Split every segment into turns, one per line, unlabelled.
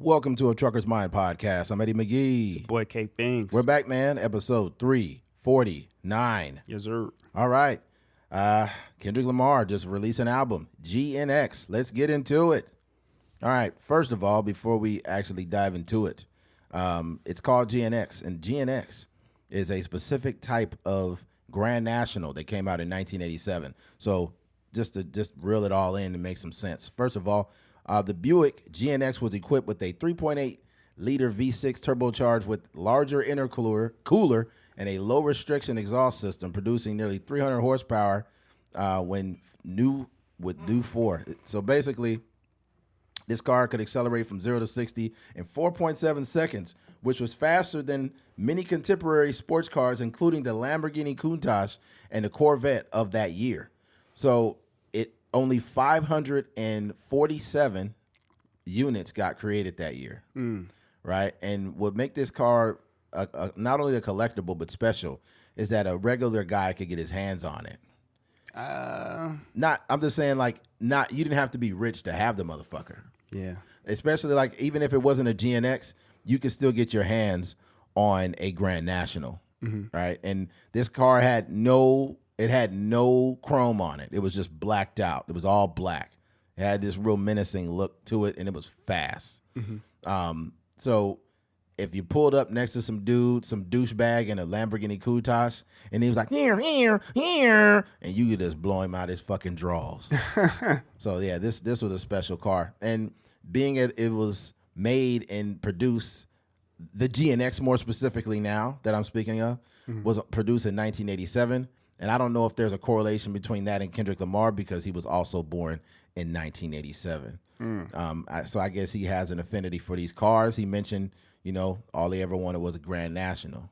Welcome to a Trucker's Mind podcast. I'm Eddie McGee.
It's boy K Things.
We're back, man. Episode 349.
Yes, sir.
All right. Kendrick Lamar just released an album, GNX. Let's get into it. All right. First of all, before we actually dive into it, it's called GNX, and GNX is a specific type of Grand National that came out in 1987. So just to reel it all in and make some sense. First of all, the Buick GNX was equipped with a 3.8-liter V6 turbocharged with larger intercooler and a low restriction exhaust system, producing nearly 300 horsepower when new 4. So basically, this car could accelerate from 0 to 60 in 4.7 seconds, which was faster than many contemporary sports cars, including the Lamborghini Countach and the Corvette of that year. So only 547 units got created that year, right? And what make this car not only a collectible but special is that a regular guy could get his hands on it. I'm just saying, you didn't have to be rich to have the motherfucker.
Yeah. Especially
even if it wasn't a GNX, you could still get your hands on a Grand National, right? And this car had no chrome on it. It was just blacked out. It was all black. It had this real menacing look to it, and it was fast. So if you pulled up next to some douchebag in a Lamborghini Countach, and he was like, here, and you could just blow him out his fucking drawers. So yeah, this was a special car. And being it was made and produced, the GNX more specifically now that I'm speaking of, was produced in 1987. And I don't know if there's a correlation between that and Kendrick Lamar because he was also born in 1987. So I guess he has an affinity for these cars. He mentioned, all he ever wanted was a Grand National.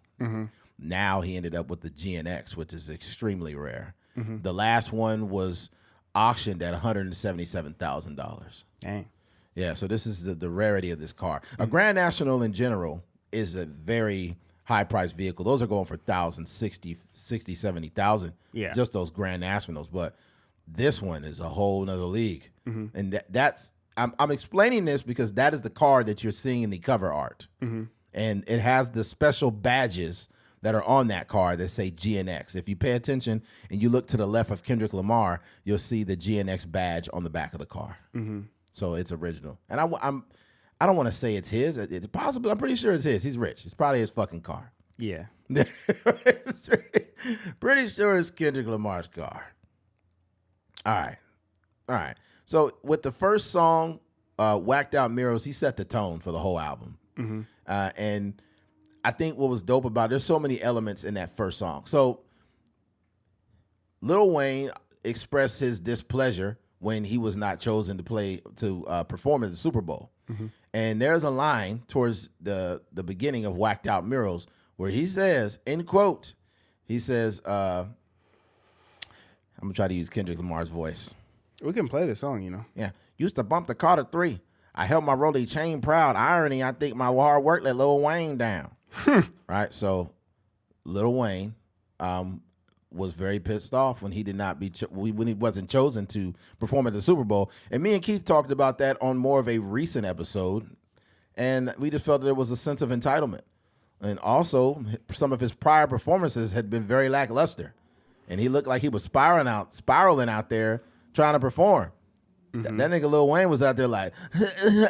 Now he ended up with the GNX, which is extremely rare. The last one was auctioned at $177,000.
Dang.
Yeah, so this is the rarity of this car. A Grand National in general is a very high-priced vehicle. Those are going for thousands, 60, 70,000.
Yeah.
Just those Grand Nationals. But this one is a whole nother league. And I'm explaining this because that is the car that you're seeing in the cover art. And it has the special badges that are on that car that say GNX. If you pay attention and you look to the left of Kendrick Lamar, you'll see the GNX badge on the back of the car. So it's original. And I don't want to say it's his. It's possible. I'm pretty sure it's his. He's rich. It's probably his fucking car.
Yeah.
Pretty sure it's Kendrick Lamar's car. All right. So with the first song, Whacked Out Mirrors, he set the tone for the whole album. And I think what was dope about there's so many elements in that first song. So Lil Wayne expressed his displeasure when he was not chosen to perform at the Super Bowl. And there's a line towards the beginning of Whacked Out Mirrors where he says, end quote, he says, I'm going to try to use Kendrick Lamar's voice.
We can play this song,
Yeah. Used to bump the Carter 3. I held my Rollie chain proud. Irony, I think my hard work let Lil Wayne down. Right? So Lil Wayne was very pissed off when he did not when he wasn't chosen to perform at the Super Bowl. And me and Keith talked about that on more of a recent episode, and we just felt that there was a sense of entitlement. And also, some of his prior performances had been very lackluster, and he looked like he was spiraling out there trying to perform. That nigga Lil Wayne was out there like,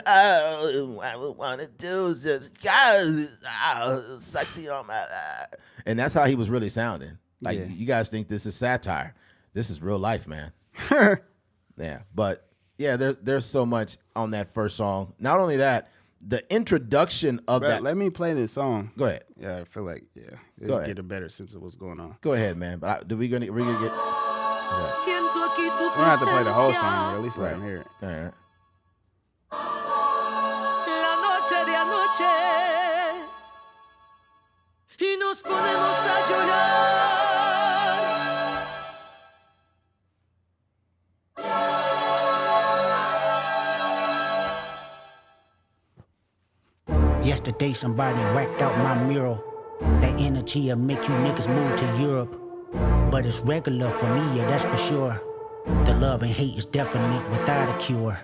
all I want to do is just sexy on my, and that's how he was really sounding. You guys think this is satire. This is real life, man. Yeah. But yeah, there's so much on that first song. Not only that, the introduction of that.
Let me play this song.
Go ahead.
Yeah, I feel like, it'll get a better sense of what's going on.
Go ahead, man. But we're gonna get. We don't
have to play the whole song, or at least let him hear it.
All right.
La noche de anoche y nos ponemos a llorar.
Yesterday somebody whacked out my mural. That energy'll make you niggas move to Europe. But it's regular for me, yeah, that's for sure. The love and hate is definite without a cure.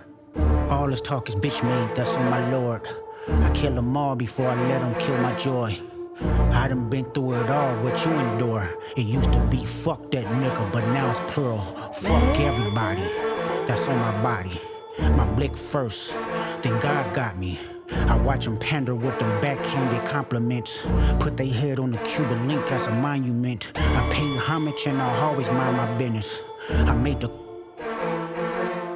All this talk is bitch made, thus on my lord. I kill them all before I let them kill my joy. I done been through it all, what you endure. It used to be fuck that nigga, but now it's plural. Fuck everybody that's on my body. My blick first, then God got me. I watch them pander with them backhanded compliments. Put they head on the Cuban link as a monument. I pay homage and I'll always mind my business. I made the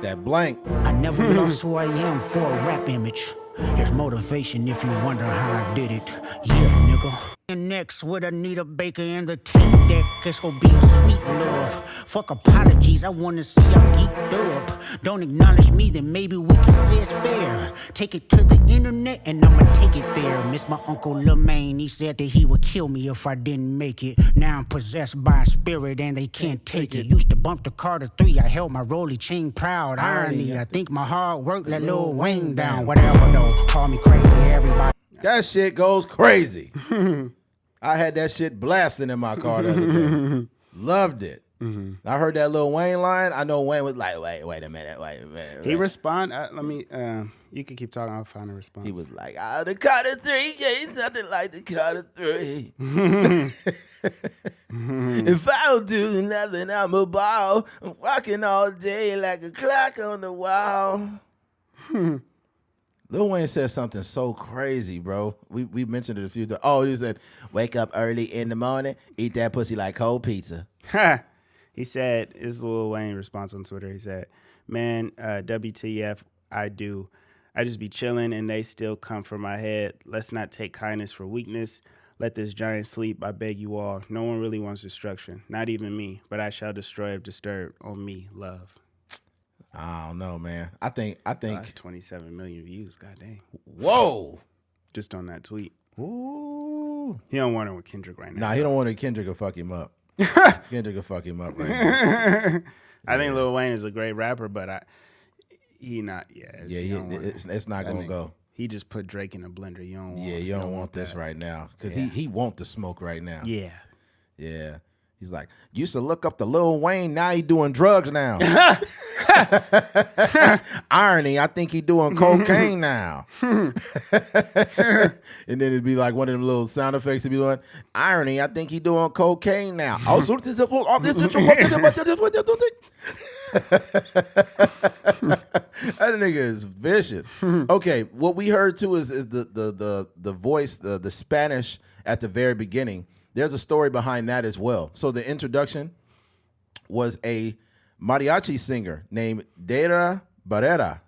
That blank.
I never lost who I am for a rap image. There's motivation if you wonder how I did it. Yeah, nigga. GNX with Anita Baker and the tape deck. It's gonna be a sweet love. Fuck apologies, I wanna see y'all geeked up. Don't acknowledge me, then maybe we can say it's fair. Take it to the internet and I'ma take it there. Miss my Uncle Lemaine, he said that he would kill me if I didn't make it. Now I'm possessed by a spirit and they can't take it. Used to bump the Carter 3, I held my rolly chain proud. Irony, I think my hard work let Lil Wayne down. Whatever though, call me crazy, everybody.
That shit goes crazy. I had that shit blasting in my car the other day. Loved it. I heard that Lil Wayne line. I know Wayne was like, wait a minute.
He respond. Let me. You can keep talking. I'll find a response.
He was like, the Carter 3 ain't nothing like the Carter 3. If I don't do nothing, I'm a ball. I'm walking all day like a clock on the wall. Lil Wayne said something so crazy, bro. We mentioned it a few times. Oh, he said, wake up early in the morning, eat that pussy like cold pizza.
He said, his Lil Wayne response on Twitter, he said, man, WTF, I just be chilling and they still come for my head. Let's not take kindness for weakness. Let this giant sleep, I beg you all. No one really wants destruction, not even me, but I shall destroy if disturbed. On me, love.
I don't know, man. I think
That's 27 million views, goddamn.
Whoa.
Just on that tweet.
Ooh.
He don't want it with Kendrick right now.
Nah, he don't want to. Kendrick will fuck him up. Kendrick will fuck him up right now.
I think Lil Wayne is a great rapper, but it's
not gonna go.
He just put Drake in a blender. You don't want.
Yeah, you don't want this right now because he want the smoke right now.
Yeah.
He's like, used to look up to Lil Wayne, now he doing drugs now. Irony, I think he doing cocaine now. And then it'd be like one of them little sound effects to be doing. Irony, I think he doing cocaine now. Also, that nigga is vicious. Okay, what we heard too is the voice, the Spanish at the very beginning. There's a story behind that as well. So the introduction was a mariachi singer named Dera Barrera.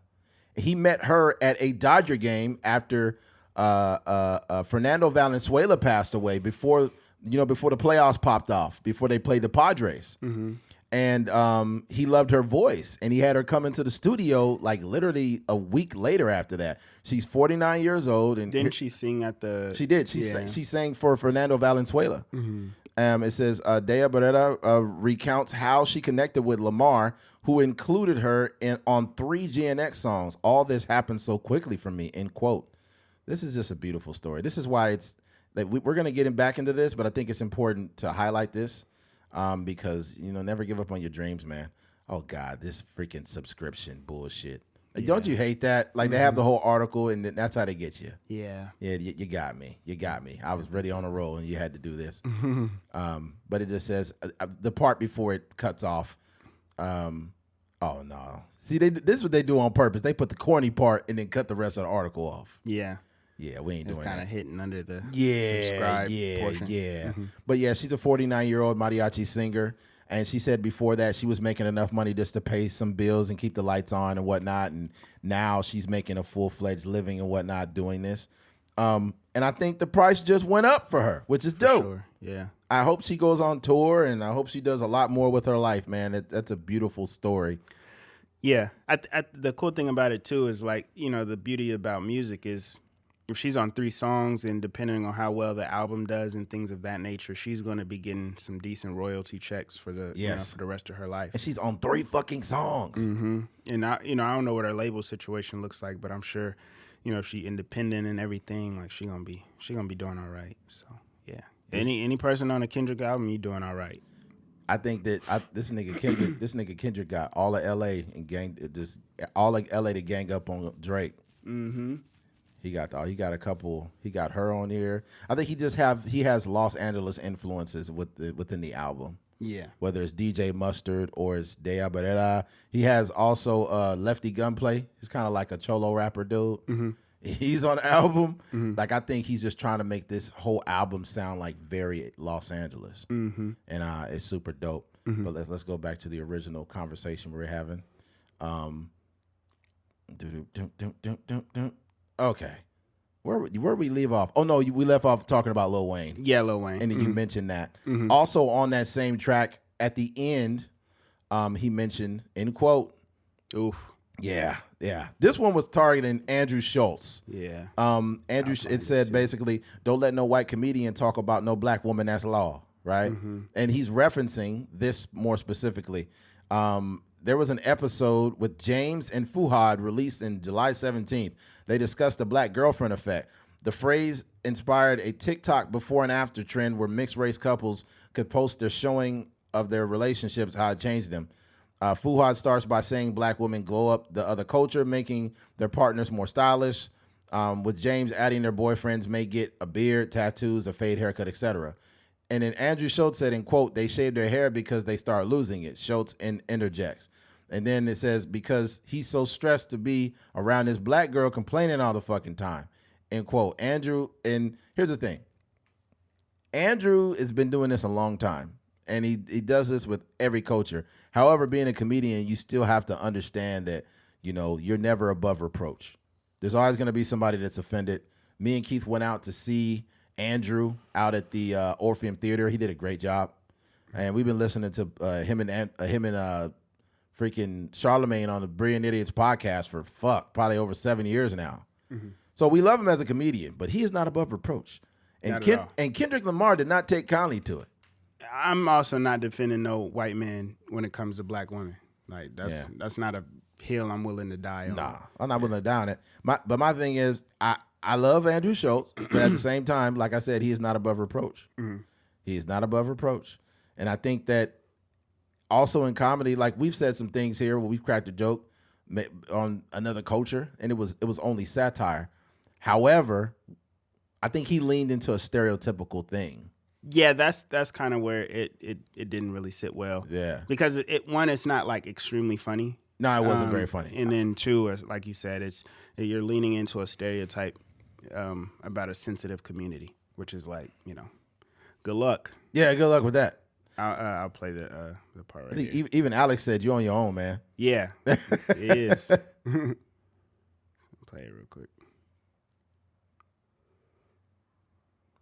He met her at a Dodger game after Fernando Valenzuela passed away before the playoffs popped off, before they played the Padres. Mm-hmm. And he loved her voice, and he had her come into the studio like literally a week later after that. She's 49 years old. And
didn't she sing at the...
She did. She sang for Fernando Valenzuela. Mm-hmm. It says, Dea Barrera recounts how she connected with Lamar, who included her on 3 GNX songs. All this happened so quickly for me, end quote. This is just a beautiful story. This is why it's... like we're going to get back into this, but I think it's important to highlight this. Because, never give up on your dreams, man. Oh, God, this freaking subscription bullshit. Like, don't you hate that? Like, they have the whole article, and that's how they get you.
Yeah.
Yeah, you got me. You got me. I was really on a roll, and you had to do this. But it just says, the part before it cuts off, oh, no. See, this is what they do on purpose. They put the corny part and then cut the rest of the article off.
Yeah.
Yeah, we ain't doing that.
It's kind of hitting under the
subscribe portion. Yeah. Mm-hmm. But yeah, she's a 49-year-old mariachi singer, and she said before that she was making enough money just to pay some bills and keep the lights on and whatnot, and now she's making a full-fledged living and whatnot doing this. And I think the price just went up for her, which is dope.
Sure. Yeah.
I hope she goes on tour, and I hope she does a lot more with her life, man. That's a beautiful story.
Yeah. The cool thing about it, too, is like, the beauty about music is if she's on 3 songs and depending on how well the album does and things of that nature, she's going to be getting some decent royalty checks for the for the rest of her life.
And she's on 3 fucking songs.
Mm-hmm. And I don't know what her label situation looks like, but I'm sure, if she independent and everything, like she gonna be doing all right. So yeah, any person on a Kendrick album, you doing all right.
I think that this nigga Kendrick got all of LA and all of LA to gang up on Drake.
Mm-hmm.
He got a couple. He got her on here. I think he has Los Angeles influences within the album.
Yeah.
Whether it's DJ Mustard or it's Dea Barrera. He has also Lefty Gunplay. He's kind of like a cholo rapper dude. Mm-hmm. He's on the album. Mm-hmm. Like I think he's just trying to make this whole album sound like very Los Angeles, and it's super dope. Mm-hmm. But let's go back to the original conversation we were having. Okay, where we leave off? Oh no, we left off talking about Lil Wayne.
Yeah, Lil Wayne,
and then you mentioned that. Mm-hmm. Also on that same track at the end, he mentioned end quote.
Oof.
Yeah. This one was targeting Andrew Schultz.
Yeah.
Andrew, it said basically, don't let no white comedian talk about no black woman. That's law, right? Mm-hmm. And he's referencing this more specifically. There was an episode with James and Fuhad released in July 17th. They discussed the black girlfriend effect. The phrase inspired a TikTok before and after trend where mixed race couples could post their showing of their relationships, how it changed them. Fuhad starts by saying black women glow up the other culture, making their partners more stylish, with James adding their boyfriends may get a beard, tattoos, a fade haircut, etc. And then Andrew Schultz said, in quote, they shave their hair because they start losing it. Schultz interjects. And then it says, because he's so stressed to be around this black girl complaining all the fucking time. End quote. Andrew, and here's the thing. Andrew has been doing this a long time. And he does this with every culture. However, being a comedian, you still have to understand that, you're never above reproach. There's always going to be somebody that's offended. Me and Keith went out to see Andrew out at the Orpheum Theater. He did a great job. And we've been listening to him and freaking Charlemagne on the Brilliant Idiots podcast for probably over 7 years now. Mm-hmm. So we love him as a comedian, but he is not above reproach. And Kendrick Lamar did not take kindly to it.
I'm also not defending no white man when it comes to black women. Like that's not a hill I'm willing to die on.
Nah, I'm not willing to die on it. But my thing is, I love Andrew Schultz, but at the same time, like I said, he is not above reproach. Mm-hmm. He is not above reproach. And I think that also in comedy, like we've said some things here where we've cracked a joke on another culture, and it was only satire. However, I think he leaned into a stereotypical thing.
Yeah, that's kind of where it didn't really sit well.
Yeah,
because it's not like extremely funny.
No, it wasn't very funny.
And then two, like you said, you're leaning into a stereotype about a sensitive community, which is like, good luck.
Yeah, good luck with that.
I'll play the part right
here. Even Alex said you're on your own, man.
Yeah, it is. Play it real quick.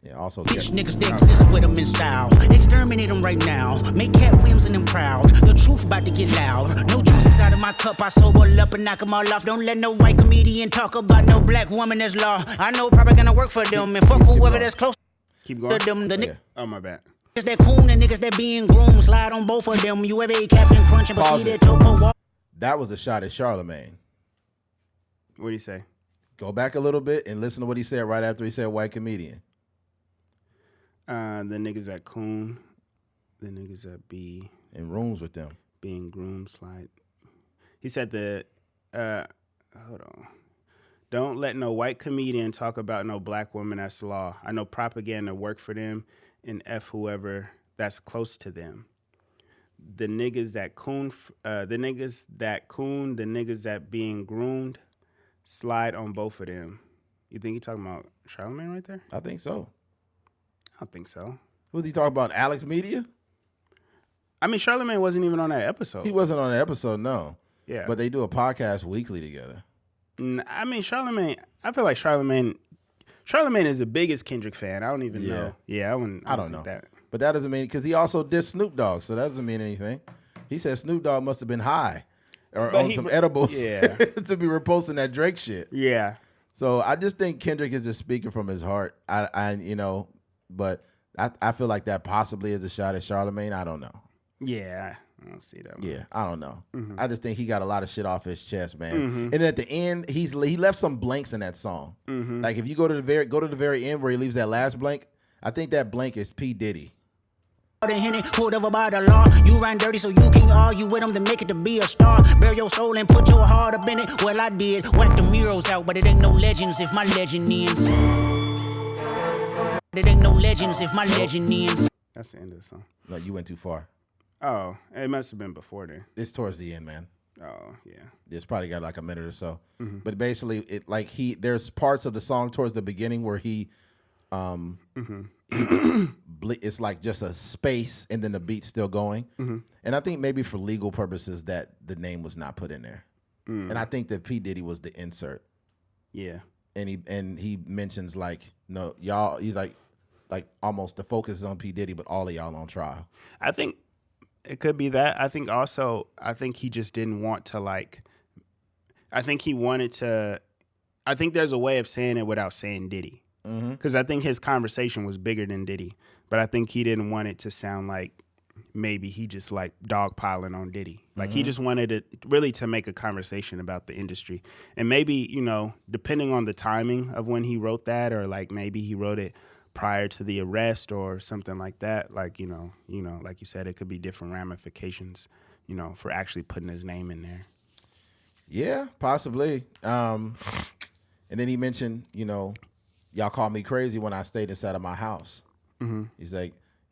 Yeah, also
bitch niggas that exist with them in style. Exterminate them right now. Make Cat Williams and them proud. The truth about to get loud. No juices out of my cup. I sober up and knock them all off. Don't let no white comedian talk about no black woman that's law. I know probably gonna work for them and fuck whoever that's close.
Keep going.
To them,
Oh, my bad.
Niggas that coon and niggas that being groomed. Slide on both of them. You ever Captain Crunch and proceed that topo walk.
That was a shot at Charlemagne.
What do you say?
Go back a little bit and listen to what he said right after he said white comedian.
The niggas that coon, the niggas that be
in rooms with them,
being groomed, slide. He said hold on. Don't let no white comedian talk about no black woman that's law. I know propaganda work for them and F whoever that's close to them. The niggas that coon, the niggas that being groomed, slide on both of them. You think he talking about Charlemagne right there?
I think so.
I don't think so.
Was he talking about Alex Media?
I mean, Charlemagne wasn't even on that episode.
He wasn't on the episode, no.
Yeah.
But they do a podcast weekly together.
I mean, Charlemagne, I feel like Charlemagne is the biggest Kendrick fan. I don't even know. Yeah, I don't know that.
But that doesn't mean, because he also dissed Snoop Dogg, so that doesn't mean anything. He said Snoop Dogg must have been high or on some edibles to be reposting that Drake shit.
Yeah.
So I just think Kendrick is just speaking from his heart. But I feel like that possibly is a shot at Charlemagne. I don't know.
Yeah, I don't see that one.
Yeah, I don't know. Mm-hmm. I just think he got a lot of shit off his chest, man. Mm-hmm. And at the end, he left some blanks in that song. Mm-hmm. Like if you go to the very end where he leaves that last blank, I think that blank is P. Diddy.
The Henny pulled over by the law. You ran dirty so you can't argue with them to make it to be a star. Bare your soul and put your heart up in it. Well, I did. Whack the murals out, but it ain't no legends if my legend ends. It ain't no legends if my legend ends.
That's the end of the song.
No, you went too far.
Oh, it must have been before then.
It's towards the end, man.
Oh, yeah.
It's probably got like a minute or so.
Mm-hmm.
But basically, it like there's parts of the song towards the beginning where it's like just a space and then the beat's still going.
Mm-hmm.
And I think maybe for legal purposes that the name was not put in there. And I think that P. Diddy was the insert.
Yeah.
And he mentions like, no, y'all, he's like almost the focus is on P. Diddy, but all of y'all on trial.
I think it could be that. I think he just didn't want to I think there's a way of saying it without saying Diddy. Because I think his conversation was bigger than Diddy. But I think he didn't want it to sound like maybe he just like dogpiling on Diddy. Like he just wanted it really to make a conversation about the industry. And maybe, depending on the timing of when he wrote that, or like maybe he wrote it prior to the arrest or something like that. Like, like you said, it could be different ramifications, for actually putting his name in there.
Yeah, possibly. And then he mentioned, y'all called me crazy when I stayed inside of my house. Mm-hmm. He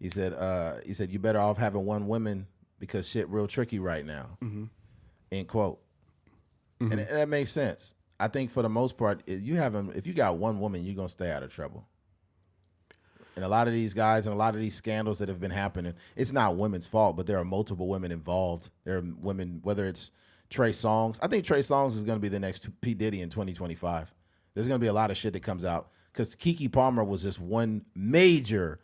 said, you better off having one woman because shit real tricky right now. Mm-hmm. End quote. Mm-hmm. And that makes sense. I think for the most part, if you got one woman, you're gonna stay out of trouble. And a lot of these guys and a lot of these scandals that have been happening, it's not women's fault, but there are multiple women involved. There are women, whether it's Trey Songz. I think Trey Songz is gonna be the next P. Diddy in 2025. There's gonna be a lot of shit that comes out. Because Keke Palmer was just one major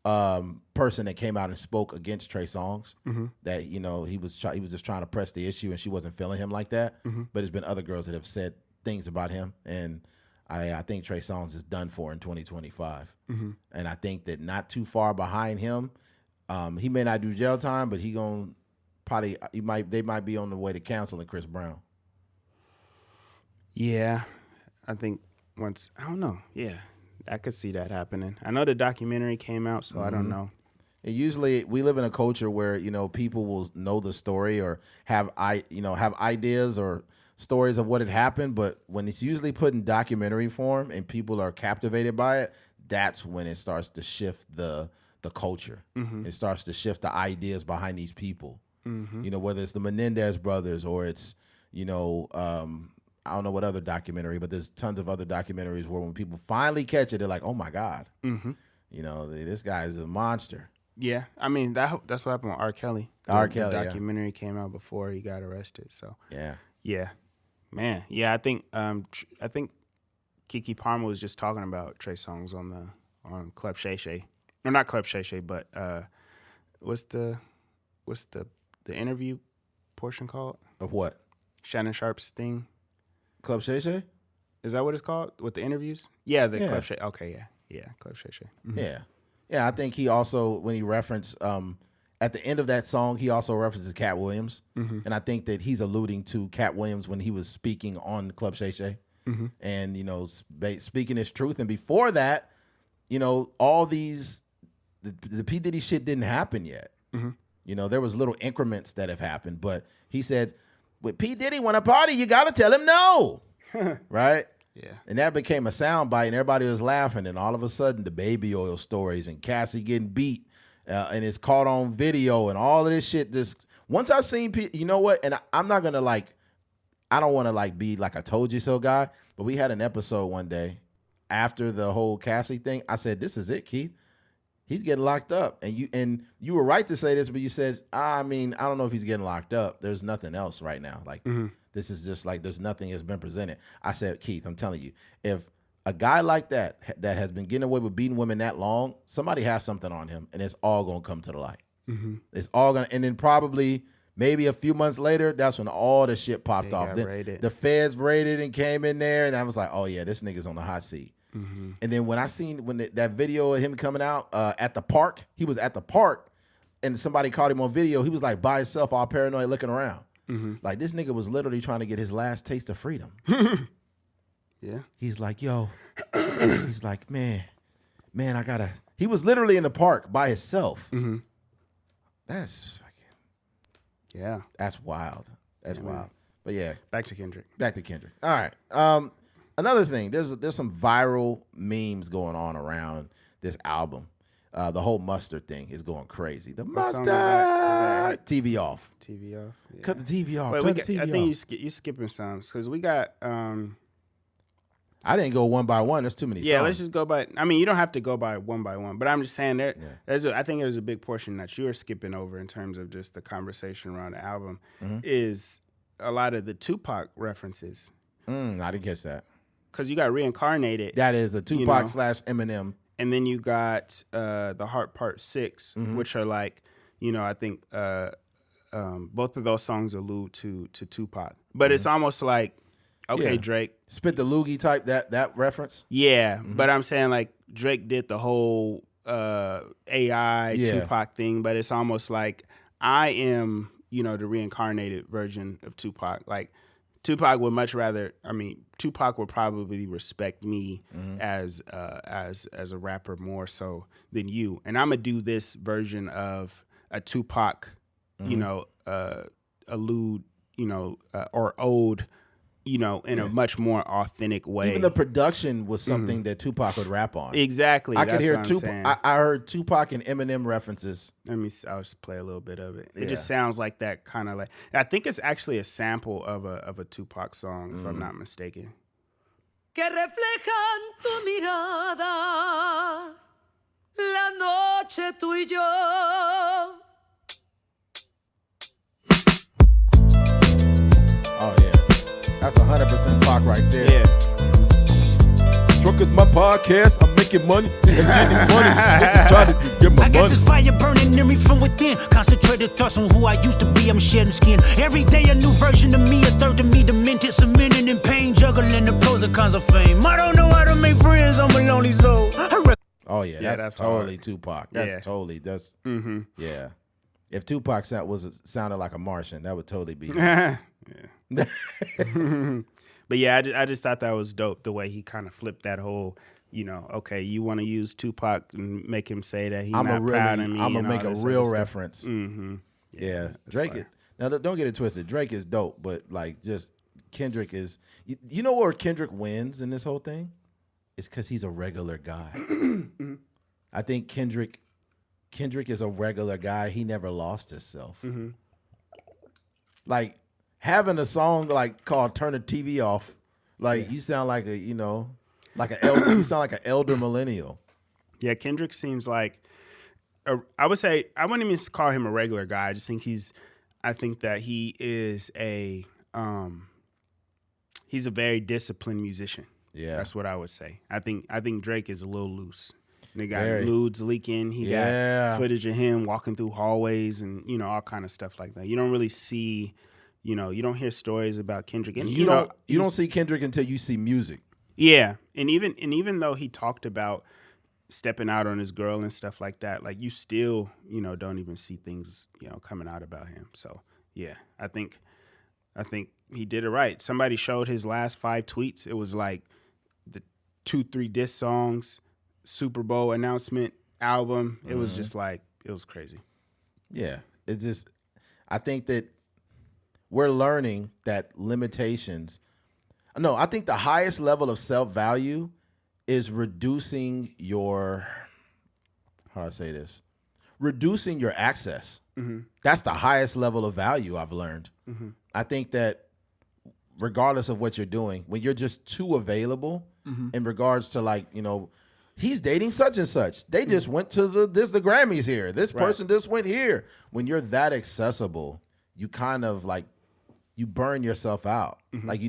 person that came out and spoke against Trey Songz. Mm-hmm. That he was just trying to press the issue, and she wasn't feeling him like that. Mm-hmm. But there's been other girls that have said things about him, and I think Trey Songz is done for in 2025. Mm-hmm. And I think that not too far behind him, he may not do jail time, but they might be on the way to canceling Chris Brown.
Yeah, I think. I don't know. Yeah, I could see that happening. I know the documentary came out, so I don't know.
And usually we live in a culture where, people will know the story or have ideas or stories of what had happened. But when it's usually put in documentary form and people are captivated by it, that's when it starts to shift the culture. Mm-hmm. It starts to shift the ideas behind these people. Mm-hmm. Whether it's the Menendez brothers or it's, I don't know what other documentary, but there's tons of other documentaries where when people finally catch it, they're like, oh, my God. Mm-hmm. This guy is a monster.
Yeah. I mean, that's what happened with R. Kelly.
The
documentary came out before he got arrested. So,
yeah.
Yeah. Man. Yeah, I think Keke Palmer was just talking about Trey Songz on Club Shay Shay. Or not Club Shay Shay, but what's the interview portion called?
Of what?
Shannon Sharp's thing.
Club Shay Shay?
Is that what it's called with the interviews? Yeah, Club Shay. Okay, yeah, Club Shay Shay. Mm-hmm.
Yeah. I think he also, when he referenced at the end of that song, he also references Cat Williams, and I think that he's alluding to Cat Williams when he was speaking on Club Shay Shay, and speaking his truth. And before that, all these the P. Diddy shit didn't happen yet. Mm-hmm. There was little increments that have happened, but he said, with P. Diddy want to party, you got to tell him no. Right?
Yeah. And
that became a soundbite, and everybody was laughing. And all of a sudden, the baby oil stories and Cassie getting beat, and it's caught on video, and all of this shit. Just once I seen, you know what? And I'm not gonna I don't want to be like a told you so guy. But we had an episode one day after the whole Cassie thing. I said, "This is it, Keith. He's getting locked up." And you were right to say this, but you said, I don't know if he's getting locked up. There's nothing else right now. This is just there's nothing has been presented. I said, Keith, I'm telling you, if a guy like that has been getting away with beating women that long, somebody has something on him, and it's all going to come to the light. Mm-hmm. It's all going to, and then probably maybe a few months later, that's when all the shit popped off. The feds raided and came in there, and I was like, oh yeah, this nigga's on the hot seat. Mm-hmm. And then when I seen that video of him coming out at the park, he was at the park, and somebody caught him on video. He was like by himself, all paranoid, looking around. Mm-hmm. Like this nigga was literally trying to get his last taste of freedom.
Yeah.
He's like, yo, he's like, man, I gotta. He was literally in the park by himself. Mm-hmm. That's fucking,
Yeah.
that's wild. That's
Yeah, man.
wild. But yeah,
Back to Kendrick.
back to Kendrick. All right. Another thing, there's some viral memes going on around this album. The whole mustard thing is going crazy. The
What
mustard
song is that?
TV off.
TV off. Yeah.
Cut the TV off.
Wait,
Turn the TV
I
off.
think you skipping some because we got.
I didn't go one by one. There's too many.
Yeah,
songs.
let's just go by. I mean, you don't have to go by one, but I'm just saying I think there's a big portion that you are skipping over in terms of just the conversation around the album is a lot of the Tupac references.
I didn't catch that.
Because you got Reincarnated.
That is a Tupac / Eminem.
And then you got The Heart Part 6, which are like, I think both of those songs allude to Tupac. But it's almost like, okay,
Yeah.
Drake.
Spit the loogie type, that reference.
Yeah, but I'm saying like Drake did the whole AI Tupac thing, but it's almost like I am, the reincarnated version of Tupac. Like Tupac would much rather. I mean, Tupac would probably respect me as a rapper more so than you. And I'm gonna do this version of a Tupac, allude, or ode, in a much more authentic way.
Even the production was something that Tupac would rap on.
Exactly.
I could
that's
hear
what I'm saying.
I heard Tupac and Eminem references.
I'll just play a little bit of it.
Yeah.
It just sounds like that kind of like. I think it's actually a sample of a Tupac song, if I'm not mistaken.
Que reflejan tu mirada, la noche tú y yo.
Oh yeah, that's 100% Pac right there.
Yeah.
Drunk is my podcast. I'm making money and getting money. Niggas trying to get my
I got
money.
this fire burning in me from within. Concentrated thoughts on who I used to be. I'm shedding skin. Every day a new version of me, a third of me demented, cemented in pain, juggling the pros and cons of fame. I don't know how to make friends. I'm a lonely soul.
Oh yeah, that's totally
hard.
Tupac.
Yeah.
Yeah. If Tupac sounded like a Martian, that would totally be.
But yeah, I just thought that was dope the way he kind of flipped that whole, okay, you want to use Tupac and make him say that he's not proud of me.
I'm gonna
and
make
all
a
this
real
other stuff.
reference.
Mm-hmm.
Yeah, Drake. Now don't get it twisted. Drake is dope, but like just Kendrick is. You know where Kendrick wins in this whole thing? It's because he's a regular guy. I think Kendrick is a regular guy. He never lost himself. Like having a song like called "Turn the TV Off," like you sound like like an elder. You sound like an elder millennial.
Yeah, Kendrick seems like I would say I wouldn't even call him a regular guy. I just think I think that he is he's a very disciplined musician.
Yeah,
that's what I would say. I think Drake is a little loose. They got nudes leaking. He got footage of him walking through hallways and all kind of stuff like that. You don't really see, you don't hear stories about Kendrick. And
you don't see Kendrick until you see music.
Yeah, and even though he talked about stepping out on his girl and stuff like that, like you still don't even see things coming out about him. So yeah, I think he did it right. Somebody showed his last 5 tweets. It was like the 2-3 diss songs, Super Bowl announcement, album. It was just like, it was crazy.
Yeah. It's just, I think that we're learning that limitations. No, I think the highest level of self-value is reducing your, how do I say this? Reducing your access. That's the highest level of value I've learned. I think that regardless of what you're doing, when you're just too available in regards to like, he's dating such and such. They just went to the Grammys here. This person just went here. When you're that accessible, you kind of like, you burn yourself out. Like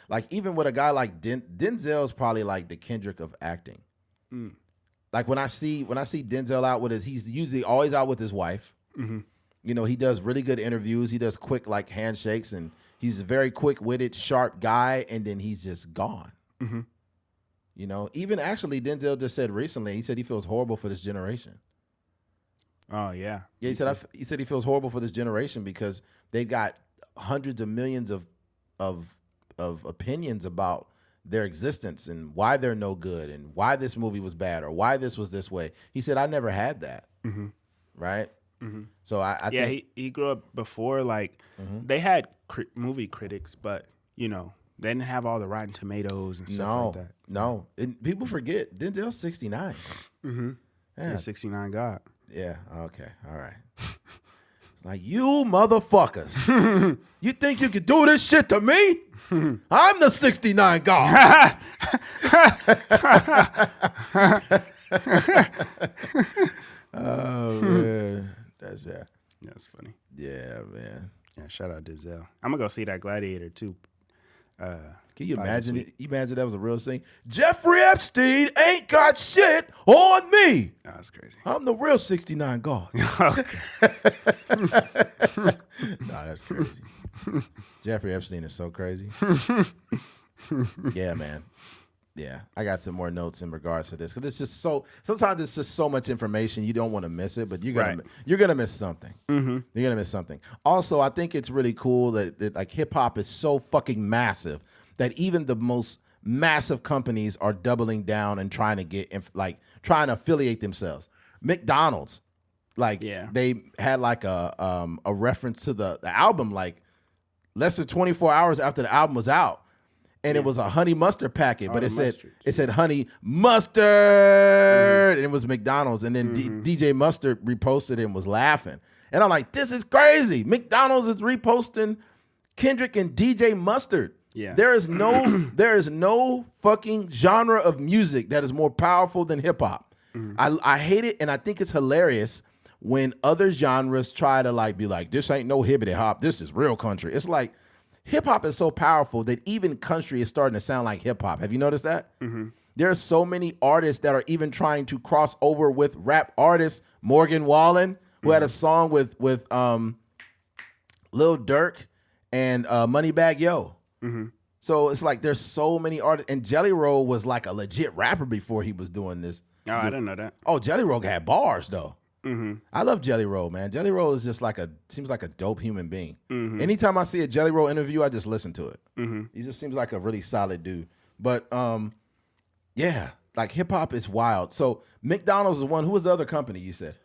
like even with a guy like Denzel's probably like the Kendrick of acting. Like when I see Denzel out with he's usually always out with his wife. He does really good interviews. He does quick like handshakes and he's a very quick-witted, sharp guy. And then he's just gone. Even actually Denzel just said recently, he said he feels horrible for this generation.
Oh yeah.
Yeah, he said he feels horrible for this generation because they got hundreds of millions of opinions about their existence and why they're no good and why this movie was bad or why this was this way. He said, I never had that. Right? So I think
he grew up before like they had movie critics, but you know they didn't have all the Rotten Tomatoes and stuff like that.
No, and people forget Denzel's 69.
Yeah, 69 God.
Yeah. Okay. All right. It's like, you motherfuckers. You think you can do this shit to me? I'm the 69 God. Oh man, that's that.
That's funny.
Yeah, man.
Yeah, shout out Denzel. I'm gonna go see that Gladiator too.
Can you imagine it? You imagine that was a real thing? Jeffrey Epstein ain't got shit on me.
Oh, that's crazy.
I'm the real 69 God. Nah, that's crazy. Jeffrey Epstein is so crazy. Yeah, man. Yeah, I got some more notes in regards to this because it's just so. Sometimes it's just so much information you don't want to miss it, but you're gonna miss something. You're gonna miss something. Also, I think it's really cool that like hip hop is so fucking massive that even the most massive companies are doubling down and trying to get trying to affiliate themselves. McDonald's, they had like a reference to the album like less than 24 hours after the album was out. And it was a honey mustard packet, but it said honey mustard, and it was McDonald's. And then DJ Mustard reposted it and was laughing. And I'm like, this is crazy. McDonald's is reposting Kendrick and DJ Mustard.
Yeah.
There is no fucking genre of music that is more powerful than hip hop. I hate it, and I think it's hilarious when other genres try to be like, this ain't no hibbity hop. This is real country. It's like, hip hop is so powerful that even country is starting to sound like hip hop. Have you noticed that? There are so many artists that are even trying to cross over with rap artists. Morgan Wallen, who had a song with Lil Durk and Moneybagg Yo. So it's like there's so many artists. And Jelly Roll was like a legit rapper before he was doing this.
Oh, I didn't know that.
Oh, Jelly Roll had bars though. I love Jelly Roll, man. Jelly Roll is just seems like a dope human being. Anytime I see a Jelly Roll interview, I just listen to it. He just seems like a really solid dude. But yeah, like hip hop is wild. So McDonald's is one. Who was the other company you said?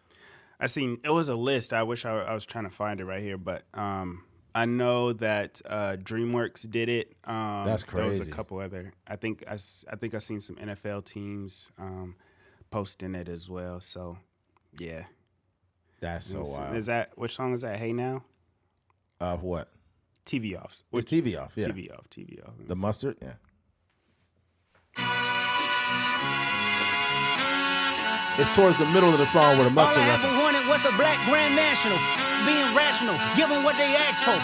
I seen it was a list. I wish I was trying to find it right here, but I know that DreamWorks did it.
That's crazy.
There was a couple other. I think I seen some NFL teams posting it as well. So. Yeah,
that's so wild.
Which song is that? Hey Now.
What?
TV off.
It's TV off. Yeah.
TV off.
The mustard. Yeah. It's towards the middle of the song where the mustard.
All I ever wanted was a black Grand National, being rational, giving what they asked for.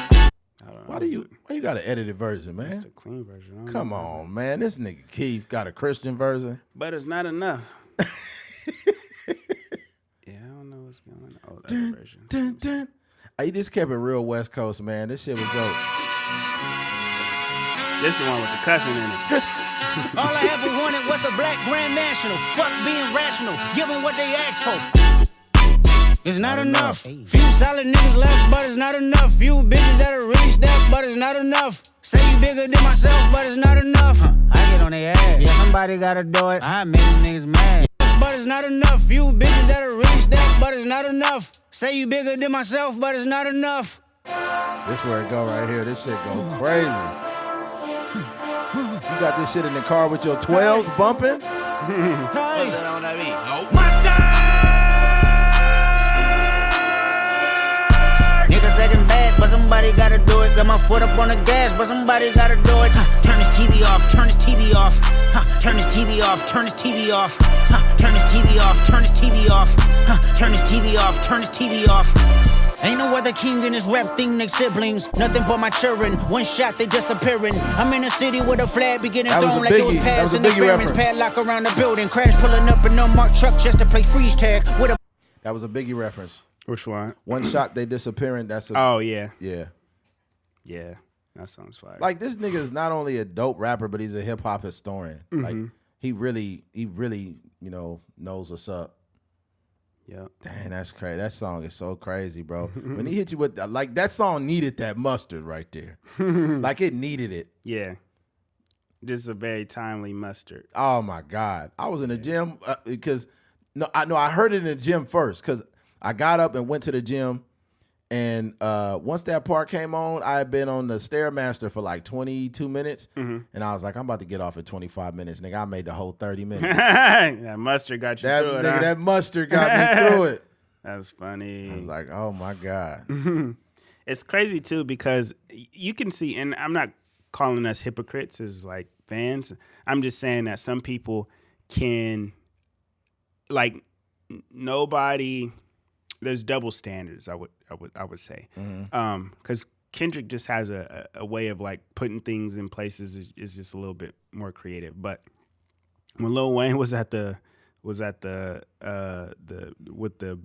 Why you got an edited version, man?
It's a clean version.
Come on, man. This nigga Keith got a Christian version.
But it's not enough. What's going on? Oh, that version.
I just kept it real West Coast, man. This shit was dope.
This the one with the cussing in it.
All I ever wanted was a black Grand National. Fuck being rational, giving what they asked for. It's not enough. Few solid niggas left, but it's not enough. Few bitches that'll reach that, but it's not enough. Say you bigger than myself, but it's not enough. I get on their ass. Yeah, somebody gotta do it. I make them niggas mad. But it's not enough. Few bitches that'll reach that, but it's not enough. Say you bigger than myself, but it's not enough.
This where it go right here. This shit go crazy. You got this shit in the car with your 12s bumping?
Hey. Niggas acting bad, but somebody gotta do it. Got my foot up on the gas, but somebody gotta do it. Turn this TV off, turn this TV off. Turn this TV off, turn this TV off. Turn this TV off, turn this TV off. Turn this TV off, turn this TV off. Ain't no other king in this rap thing, they siblings. Nothing but my children. One shot, they disappearing. I'm in a city with a flag be getting thrown like it was passed. And the parents padlock around the building. Crash pulling up an unmarked truck just to play freeze tag with a.
That was a Biggie reference.
Which one?
One shot, they disappearing. That's a.
Oh yeah.
Yeah.
Yeah. That sounds fire.
Like this nigga is not only a dope rapper, but he's a hip hop historian. Like he really, knows what's up.
Yeah.
Dang, that's crazy. That song is so crazy, bro. When he hit you with like that song needed that mustard right there. Like it needed it.
Yeah. Just a very timely mustard.
Oh my God. I was in the gym because I heard it in the gym first because I got up and went to the gym. And once that part came on, I had been on the Stairmaster for like 22 minutes. And I was like, I'm about to get off at 25 minutes. Nigga, I made the whole 30 minutes.
That mustard got you through it,
Nigga,
huh?
that mustard got me through it.
That's funny.
I was like, oh, my God.
It's crazy, too, because you can see, and I'm not calling us hypocrites as, like, fans. I'm just saying that some people can, like, nobody... There's double standards, I would say, because Kendrick just has a way of like putting things in places is just a little bit more creative. But when Lil Wayne was at the with the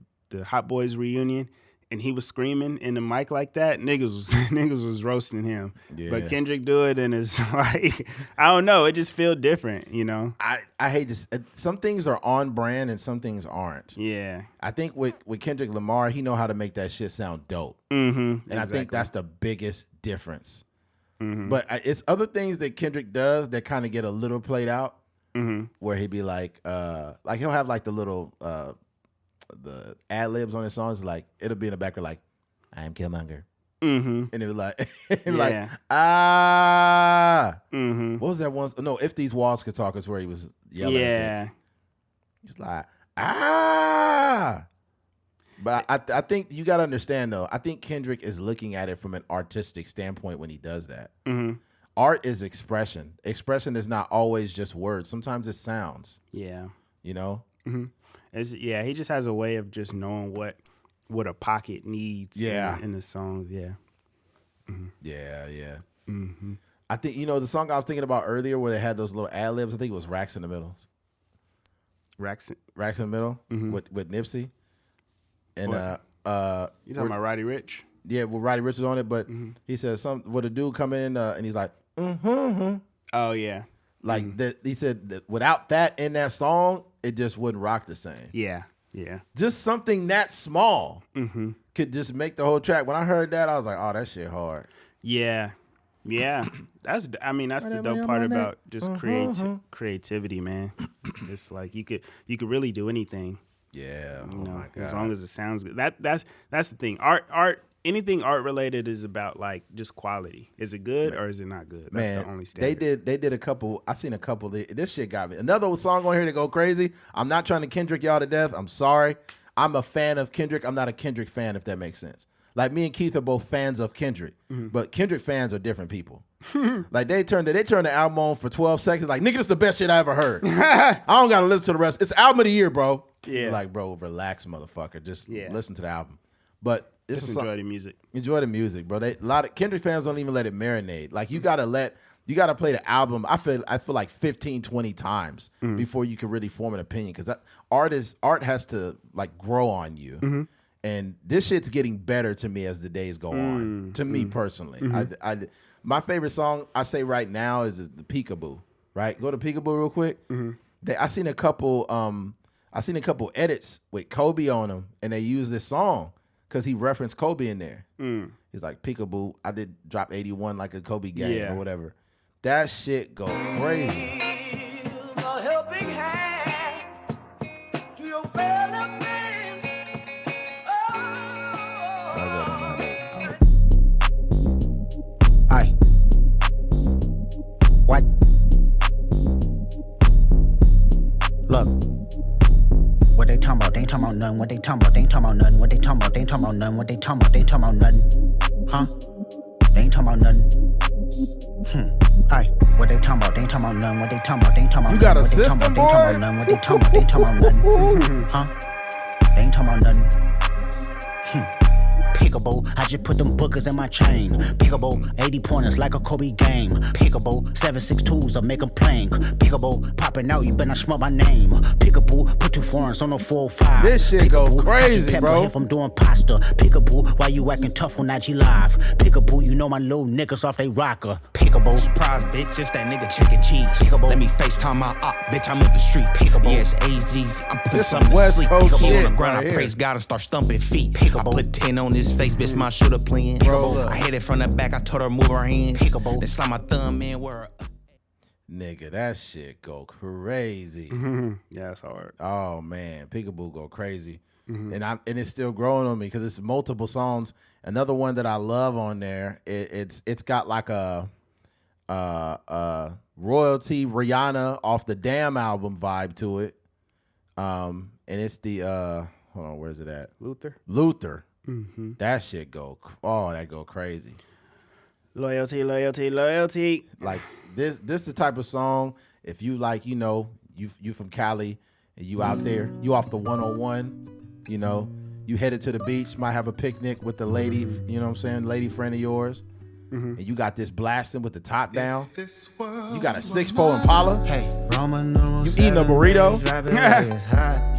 Hot Boys reunion and he was screaming in the mic like that, niggas was roasting him.
Yeah.
But Kendrick do it and it's like, I don't know, it just feel different, you know?
I hate this. Some things are on brand and some things aren't.
Yeah.
I think with Kendrick Lamar, he know how to make that shit sound dope. And I think that's the biggest difference. But it's other things that Kendrick does that kind of get a little played out, where he'd be like he'll have like the little the ad libs on his songs, like it'll be in the background like, I am Killmonger. And it was like, like, what was that one? No, If These Walls Could Talk is where he was yelling.
Yeah.
He's like, But I think you got to understand, though, I think Kendrick is looking at it from an artistic standpoint when he does that. Art is expression. Expression is not always just words. Sometimes it's sounds.
Yeah.
You know?
Yeah, he just has a way of just knowing what a pocket needs in the songs. Yeah.
Yeah. I think, the song I was thinking about earlier where they had those little ad libs, I think it was Racks in the Middle.
Racks in
the Middle with Nipsey. And
you talking about Roddy Ricch?
Yeah, well, Roddy Ricch is on it, but he says would a dude come in and he's like,
Oh yeah.
Like that, he said that without that in that song, it just wouldn't rock the same.
Yeah.
Just something that small could just make the whole track. When I heard that, I was like, oh, that shit hard.
Yeah. That's the dope part about just creativity, man. It's like you could really do anything.
Yeah. Oh my God.
As long as it sounds good. That's the thing. Art. Anything art related is about like just quality. Is it good or is it not good? That's the only standard.
They did a couple. I seen a couple. This shit got me. Another song on here to go crazy. I'm not trying to Kendrick y'all to death. I'm sorry. I'm a fan of Kendrick. I'm not a Kendrick fan, if that makes sense. Like me and Keith are both fans of Kendrick, but Kendrick fans are different people. Like they turned the album on for 12 seconds. Like, nigga, it's the best shit I ever heard. I don't gotta listen to the rest. It's album of the year, bro.
Yeah.
Like, bro, relax, motherfucker. Just listen to the album. But
just enjoy the music.
Enjoy the music, bro. A lot of Kendrick fans don't even let it marinate. Like you gotta play the album. I feel like 15, 20 times before you can really form an opinion. Because art has to like grow on you. And this shit's getting better to me as the days go on. To me personally, my favorite song I say right now is the Peekaboo. Right, go to Peekaboo real quick. I seen a couple edits with Kobe on them, and they use this song because he referenced Kobe in there. He's like, Peekaboo, I did drop 81 like a Kobe game or whatever. That shit go crazy.
Aye. What? Look. What they talking about? They ain't talking about nothing. What they talking about? They ain't talking about nothing. What they talking about? They ain't talking about nothing. What they talking about? They ain't talking about nothing. Huh? They ain't talking about nothing. Aye. What they talking about? They ain't talking about nothing. What they talking about? They ain't talking about nothing.
You got a system, boy?
What they talking about? They ain't talking about nothing. Huh? They ain't talking about nothing. Pickable, I just put them bookers in my chain. Pickable, 80 pointers like a Kobe game. Pickable, 7.62s, I make them plain. Pickable, popping out, you better not smell my name. Pickable, put 2 foreigns on the 405.
This shit go crazy, bro.
If I'm doing pasta. Pickable, why you acting tough on IG Live? Pickable, you know my little niggas off they rocker. Pickable,
surprise, bitch, it's that nigga chicken cheese. Pickable, let me FaceTime my op, bitch, I'm up the street. Pickable, yes, AGs, I'm putting something to sleep. Pickable, on the ground, I praise God and start stumping feet. Pickable, I put 10 on his face, bitch, my shooter playing. I hit it from the back, I told her move her hands. Pickable, then slide my thumb in where.
Nigga, that shit go crazy.
Yeah, it's hard.
Oh man, Peekaboo go crazy. and it's still growing on me because it's multiple songs. Another one that I love on there, it's got like a royalty Rihanna off the Damn album vibe to it. And it's the hold on, where's it at? Luther. Mm-hmm. That shit that go crazy.
Loyalty.
Like this the type of song, if you like, you know, you from Cali and you out there, you off the 101, you know, you headed to the beach, might have a picnic with the lady, you know what I'm saying, lady friend of yours. And you got this blasting with the top down. You got a 6'4" Impala.
Hey, Roman
you eating a burrito.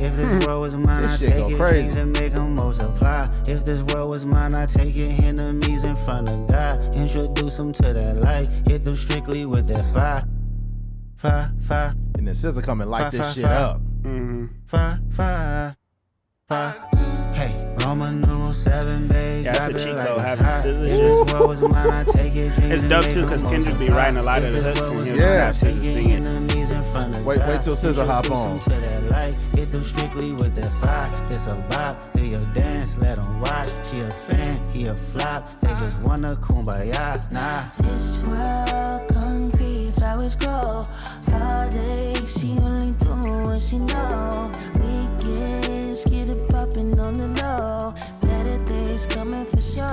If this world was mine,
this
I
shit
take
go
it
crazy.
and make them multiply. If this world was mine, I take it enemies in front of God. Introduce them to that light. Hit them strictly with that fire.
And the SZA come and light this shit up.
Fire. Hey, Roman numeral 7, babe.
Yeah, that's a cheat code, having SZA just... It's dope too, because Kendrick be writing a lot of the hooks and he'll just have SZA sing it.
Wait till SZA hop on.
Hit them strictly with that fire. It's a vibe, do your dance, let them watch. She a fan, he a flop. They just wanna kumbaya, nah.
This world concrete, flowers grow. Heartache, she only do what she know. Weekends, get it poppin' on the low. Better days coming for sure.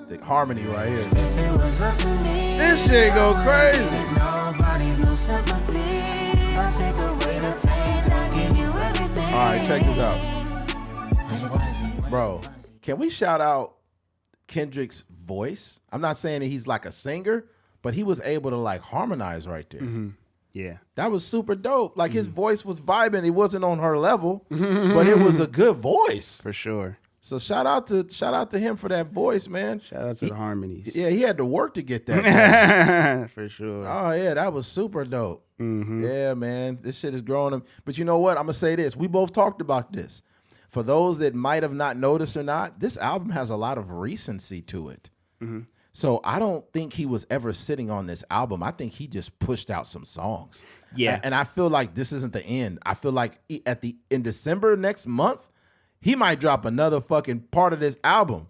The harmony right here.
If it was up to me,
this shit go crazy.
Nobody's no sympathy. I take away the pain, I give you everything.
All right, check this out. Bro, can we shout out Kendrick's voice? I'm not saying that he's like a singer, but he was able to like harmonize right there.
Yeah.
That was super dope. Like his voice was vibing. It wasn't on her level, but it was a good voice.
For sure.
So shout out to him for that voice, man.
Shout out to the harmonies.
Yeah, he had to work to get that.
For sure.
Oh yeah, that was super dope. Yeah, man, this shit is growing. But you know what? I'm gonna say this. We both talked about this. For those that might have not noticed or not, this album has a lot of recency to it. So I don't think he was ever sitting on this album. I think he just pushed out some songs.
Yeah.
And I feel like this isn't the end. I feel like in December next month, he might drop another fucking part of this album.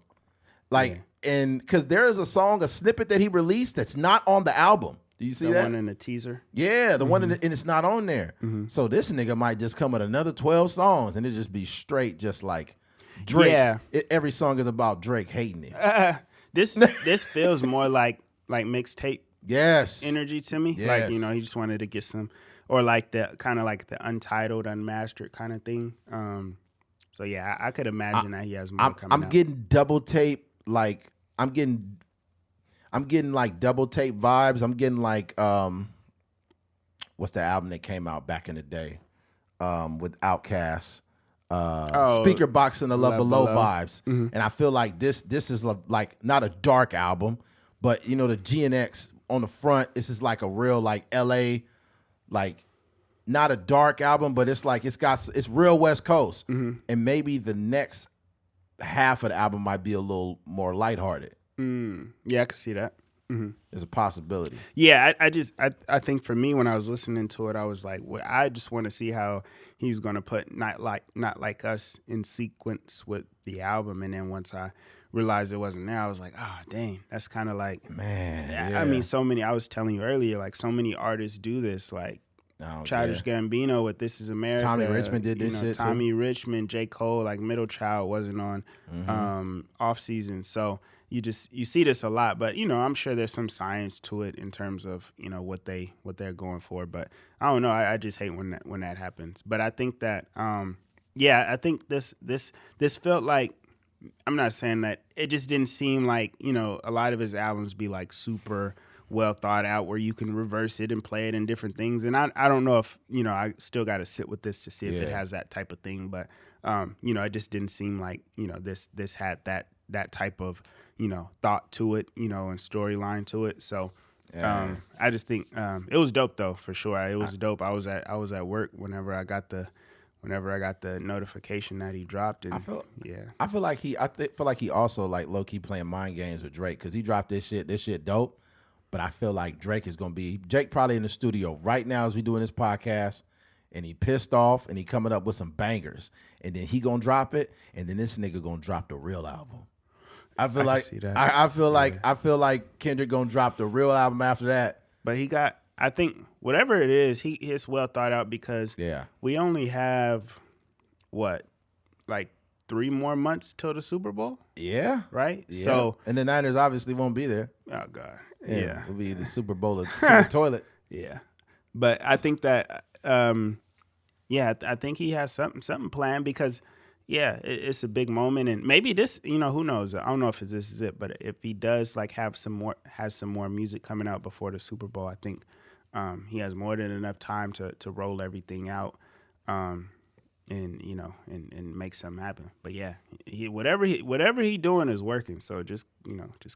Like, and because there is a snippet that he released that's not on the album. Do you see that?
The one in the teaser?
Yeah, the one and it's not on there. So this nigga might just come with another 12 songs and it just be straight just like Drake.
Yeah.
Every song is about Drake hating it.
This feels more like mixtape energy to me.
Yes.
Like, you know, he just wanted to get some, or like the kind of like the untitled, unmastered kind of thing. So yeah, I could imagine that he has more coming out.
I'm getting double tape, like I'm getting like double tape vibes. I'm getting like what's the album that came out back in the day with Outkast? Speaker Box and the Love Below vibes. And I feel like this is like not a dark album, but you know the GNX on the front, this is like a real like LA, like not a dark album, but it's like it's real West Coast. And maybe the next half of the album might be a little more lighthearted.
Yeah, I could see that.
There's a possibility.
Yeah, I think for me when I was listening to it, I was like, well, I just want to see how he's gonna put Not Like Us in sequence with the album, and then once I realized it wasn't there, I was like, oh dang, that's kind of like,
man.
I mean, so many. I was telling you earlier, like so many artists do this, like Childish Gambino with This Is America.
Tommy Richmond did this shit
Tommy
too.
Richmond, J. Cole, like Middle Child wasn't on Off Season, so. You see this a lot, but you know I'm sure there's some science to it in terms of you know what they're going for. But I don't know. I just hate when that happens. But I think that I think this felt like, I'm not saying that, it just didn't seem like you know a lot of his albums be like super well thought out where you can reverse it and play it in different things. And I don't know if you know I still got to sit with this to see if it has that type of thing. But you know it just didn't seem like you know this had that type of you know, thought to it, you know, and storyline to it. So I just think it was dope though, for sure. It was dope. I was at work whenever I got the notification that he dropped. And I
feel like he also like low key playing mind games with Drake because he dropped this shit dope. But I feel like Drake probably in the studio right now as we doing this podcast, and he pissed off and he coming up with some bangers, and then he gonna drop it, and then this nigga gonna drop the real album. I feel like I feel like Kendrick gonna drop the real album after that.
But I think whatever it is, it's well thought out because we only have like 3 more months till the Super Bowl.
Yeah.
Right.
Yeah.
So
and the Niners obviously won't be there.
Oh God.
Yeah. It'll be the Super Bowl of Super Toilet.
Yeah. But I think that I think he has something planned because it's a big moment, and maybe this, who knows? I don't know if this is it, but if he does like has some more music coming out before the Super Bowl, I think he has more than enough time to roll everything out, and make something happen. But yeah, whatever he doing is working. So just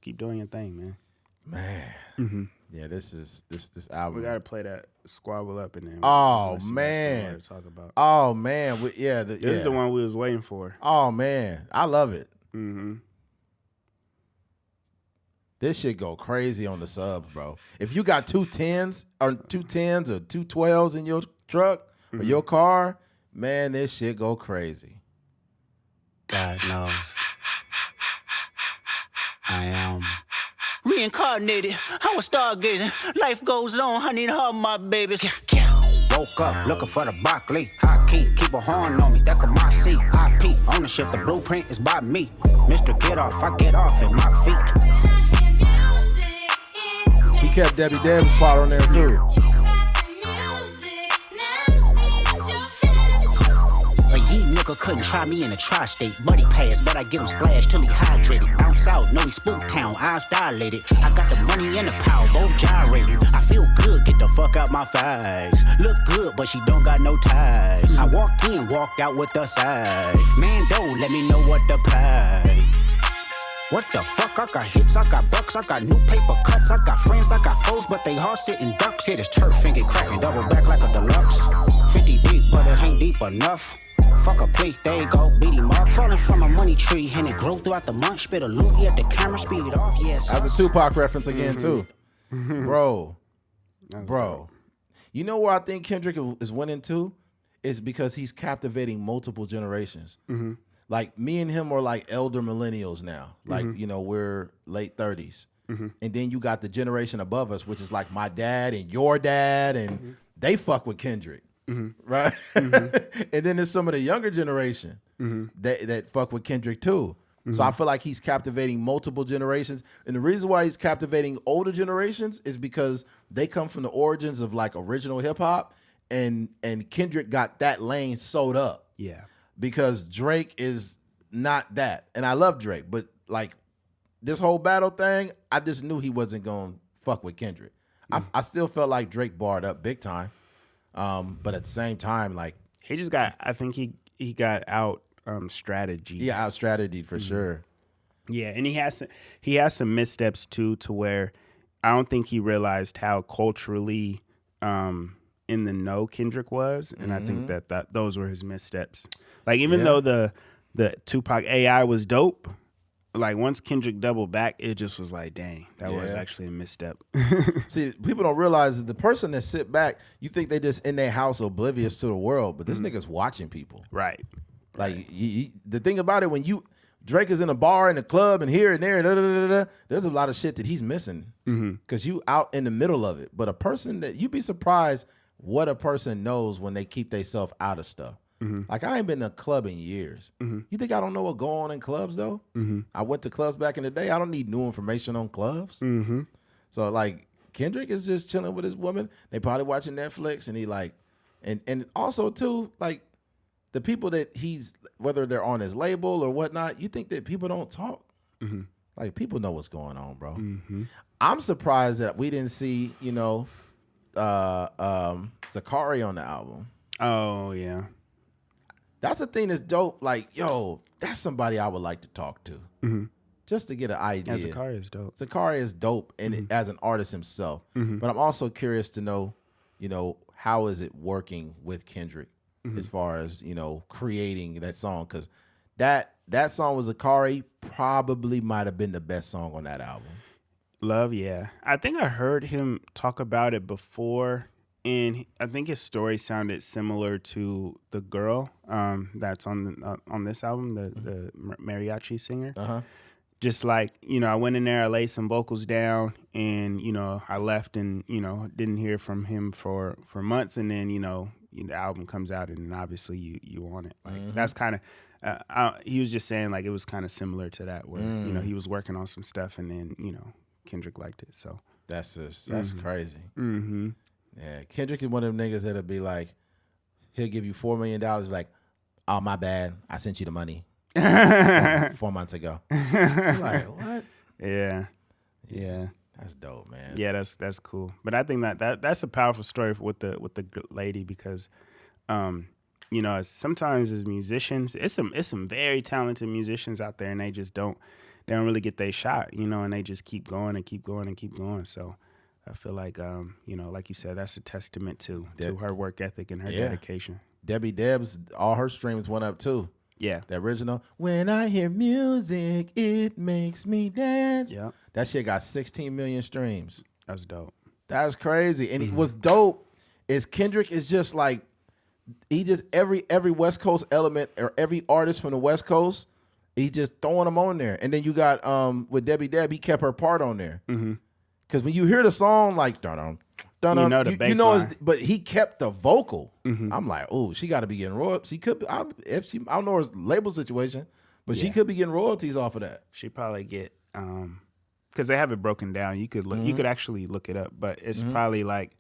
keep doing your thing, man.
Man.
Mm-hmm.
Yeah, this album.
We gotta play that Squabble Up in there.
Oh man,
to talk about.
Oh man, this
is the one we was waiting for.
Oh man, I love it.
Mm-hmm.
This shit go crazy on the subs, bro. If you got 2 10s or 2 10s or 2 12s in your truck or your car, man, this shit go crazy.
God knows. I am reincarnated. I was stargazing. Life goes on. I need all my babies. Woke up looking for the broccoli. High key, keep a horn on me. That could my seat. IP ownership. The blueprint is by me. Mr. Get Off, I get off at my feet.
He kept Debbie Davis' part on there too.
A yee nigga couldn't try me in a tri-state. Buddy pass, but I give him splash till he hydrated. Bounce out, know he spook town, eyes dilated. I got the money and the power, both gyrating. I feel good, get the fuck out my face. Look good, but she don't got no ties. I walked in, walked out with the size. Man, don't let me know what the price. What the fuck? I got hits, I got bucks, I got new paper cuts, I got friends, I got foes, but they all sitting ducks. Hit his turf and get cracking, double back like a deluxe. 50 deep, but it ain't deep enough. Fuck a plea, there you go, beat him up. Falling from a money tree, and it grew throughout the month. Spit a loogie at the camera, speed it off, yes.
That's a Tupac reference again, too. Bro. You know where I think Kendrick is winning, too? Is because he's captivating multiple generations. Mm-hmm. Like, me and him are like elder millennials now. Like, we're late 30s. Mm-hmm. And then you got the generation above us, which is like my dad and your dad, and they fuck with Kendrick. Mm-hmm. Right? Mm-hmm. And then there's some of the younger generation that fuck with Kendrick too. Mm-hmm. So I feel like he's captivating multiple generations. And the reason why he's captivating older generations is because they come from the origins of like original hip hop, and Kendrick got that lane sewed up.
Yeah. Because
Drake is not that. And I love Drake, but like this whole battle thing, I just knew he wasn't going to fuck with Kendrick. I still felt like Drake barred up big time. But at the same time, like
he just got, I think he got out strategy.
Yeah, out strategy for sure.
Yeah, and he has some missteps too, to where I don't think he realized how culturally in the know Kendrick was, and I think that those were his missteps. Like even though the Tupac AI was dope, like once Kendrick doubled back, it just was like, dang, that was actually a misstep.
See, people don't realize that the person that sit back, you think they just in their house oblivious to the world, but this nigga's watching people.
Right.
Like the thing about it, when Drake is in a bar, in a club, and here and there, there's a lot of shit that he's missing because you out in the middle of it. But a person that you'd be surprised what a person knows when they keep themselves out of stuff. Like I ain't been to a club in years. You think I don't know what go on in clubs though? I went to clubs back in the day. I don't need new information on clubs. So like Kendrick is just chilling with his woman. They probably watching Netflix, and he like, and also too like the people that he's, whether they're on his label or whatnot, you think that people don't talk? Like people know what's going on, bro. I'm surprised that we didn't see Zakari on the album.
Oh yeah.
That's the thing that's dope. Like, yo, that's somebody I would like to talk to. Just to get an idea.
Zakari is dope.
Zakari is dope and as an artist himself. But I'm also curious to know, how is it working with Kendrick as far as, creating that song? Because that song with Zakari probably might have been the best song on that album.
Love, yeah. I think I heard him talk about it before and I think his story sounded similar to the girl that's on this album, the mariachi singer. Just like, I went in there, I laid some vocals down, and I left, and didn't hear from him for months, and then the album comes out, and then obviously you want it. Like that's kind of he was just saying like it was kind of similar to that, where he was working on some stuff, and then Kendrick liked it. So
that's crazy. Yeah, Kendrick is one of them niggas that'll be like, he'll give you $4 million, like, oh my bad, I sent you the money 4 months ago. You're like, what?
Yeah.
That's dope, man.
Yeah, that's cool. But I think that's a powerful story with the lady, because sometimes as musicians, it's some very talented musicians out there, and they just don't really get their shot, and they just keep going and keep going and keep going. So I feel like like you said, that's a testament to her work ethic and her dedication.
Debbie Debs, all her streams went up too.
Yeah.
The original, when I hear music, it makes me dance.
Yeah.
That shit got 16 million streams.
That's dope.
That's crazy. And what's dope is Kendrick is just like, he just, every West Coast element or every artist from the West Coast, he's just throwing them on there. And then you got, with Debbie Deb, he kept her part on there. Because when you hear the song, like, dun-dun, dun-dun,
the bass line.
But he kept the vocal. I'm like, oh, she got to be getting royalties. She could, I don't know her label situation, but she could be getting royalties off of that.
She probably get, because they have it broken down. You could look, you could actually look it up, but it's probably like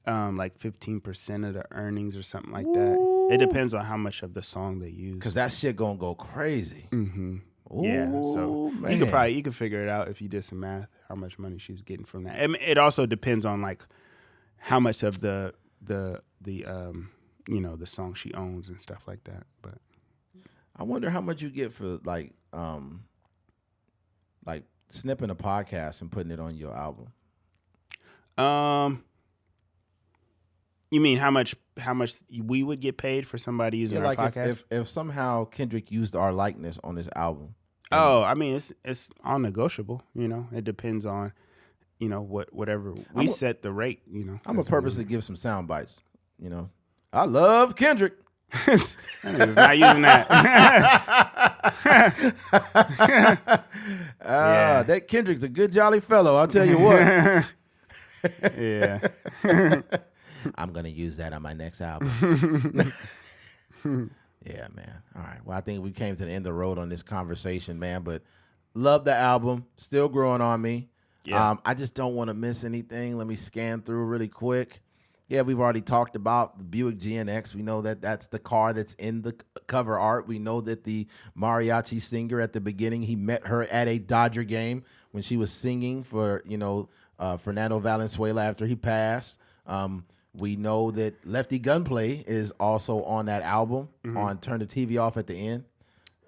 15% of the earnings or something like that. It depends on how much of the song they use.
Because that shit gonna go crazy.
Yeah, so
man.
you could figure it out if you did some math, how much money she's getting from that. It also depends on like how much of the song she owns and stuff like that. But
I wonder how much you get for like snipping a podcast and putting it on your album.
You mean how much we would get paid for somebody using our podcast?
If somehow Kendrick used our likeness on his album.
Oh, I mean it's all negotiable. It depends on whatever we set the rate. I'm
gonna purposely give some sound bites. I love Kendrick.
He's not using that.
That Kendrick's a good jolly fellow. I'll tell you what.
Yeah.
I'm gonna use that on my next album. Yeah, man. All right. Well, I think we came to the end of the road on this conversation, man. But love the album. Still growing on me. Yeah. I just don't want to miss anything. Let me scan through really quick. Yeah, we've already talked about the Buick GNX. We know that that's the car that's in the cover art. We know that the mariachi singer at the beginning, he met her at a Dodger game when she was singing for, Fernando Valenzuela after he passed. We know that Lefty Gunplay is also on that album on Turn the TV Off at the end.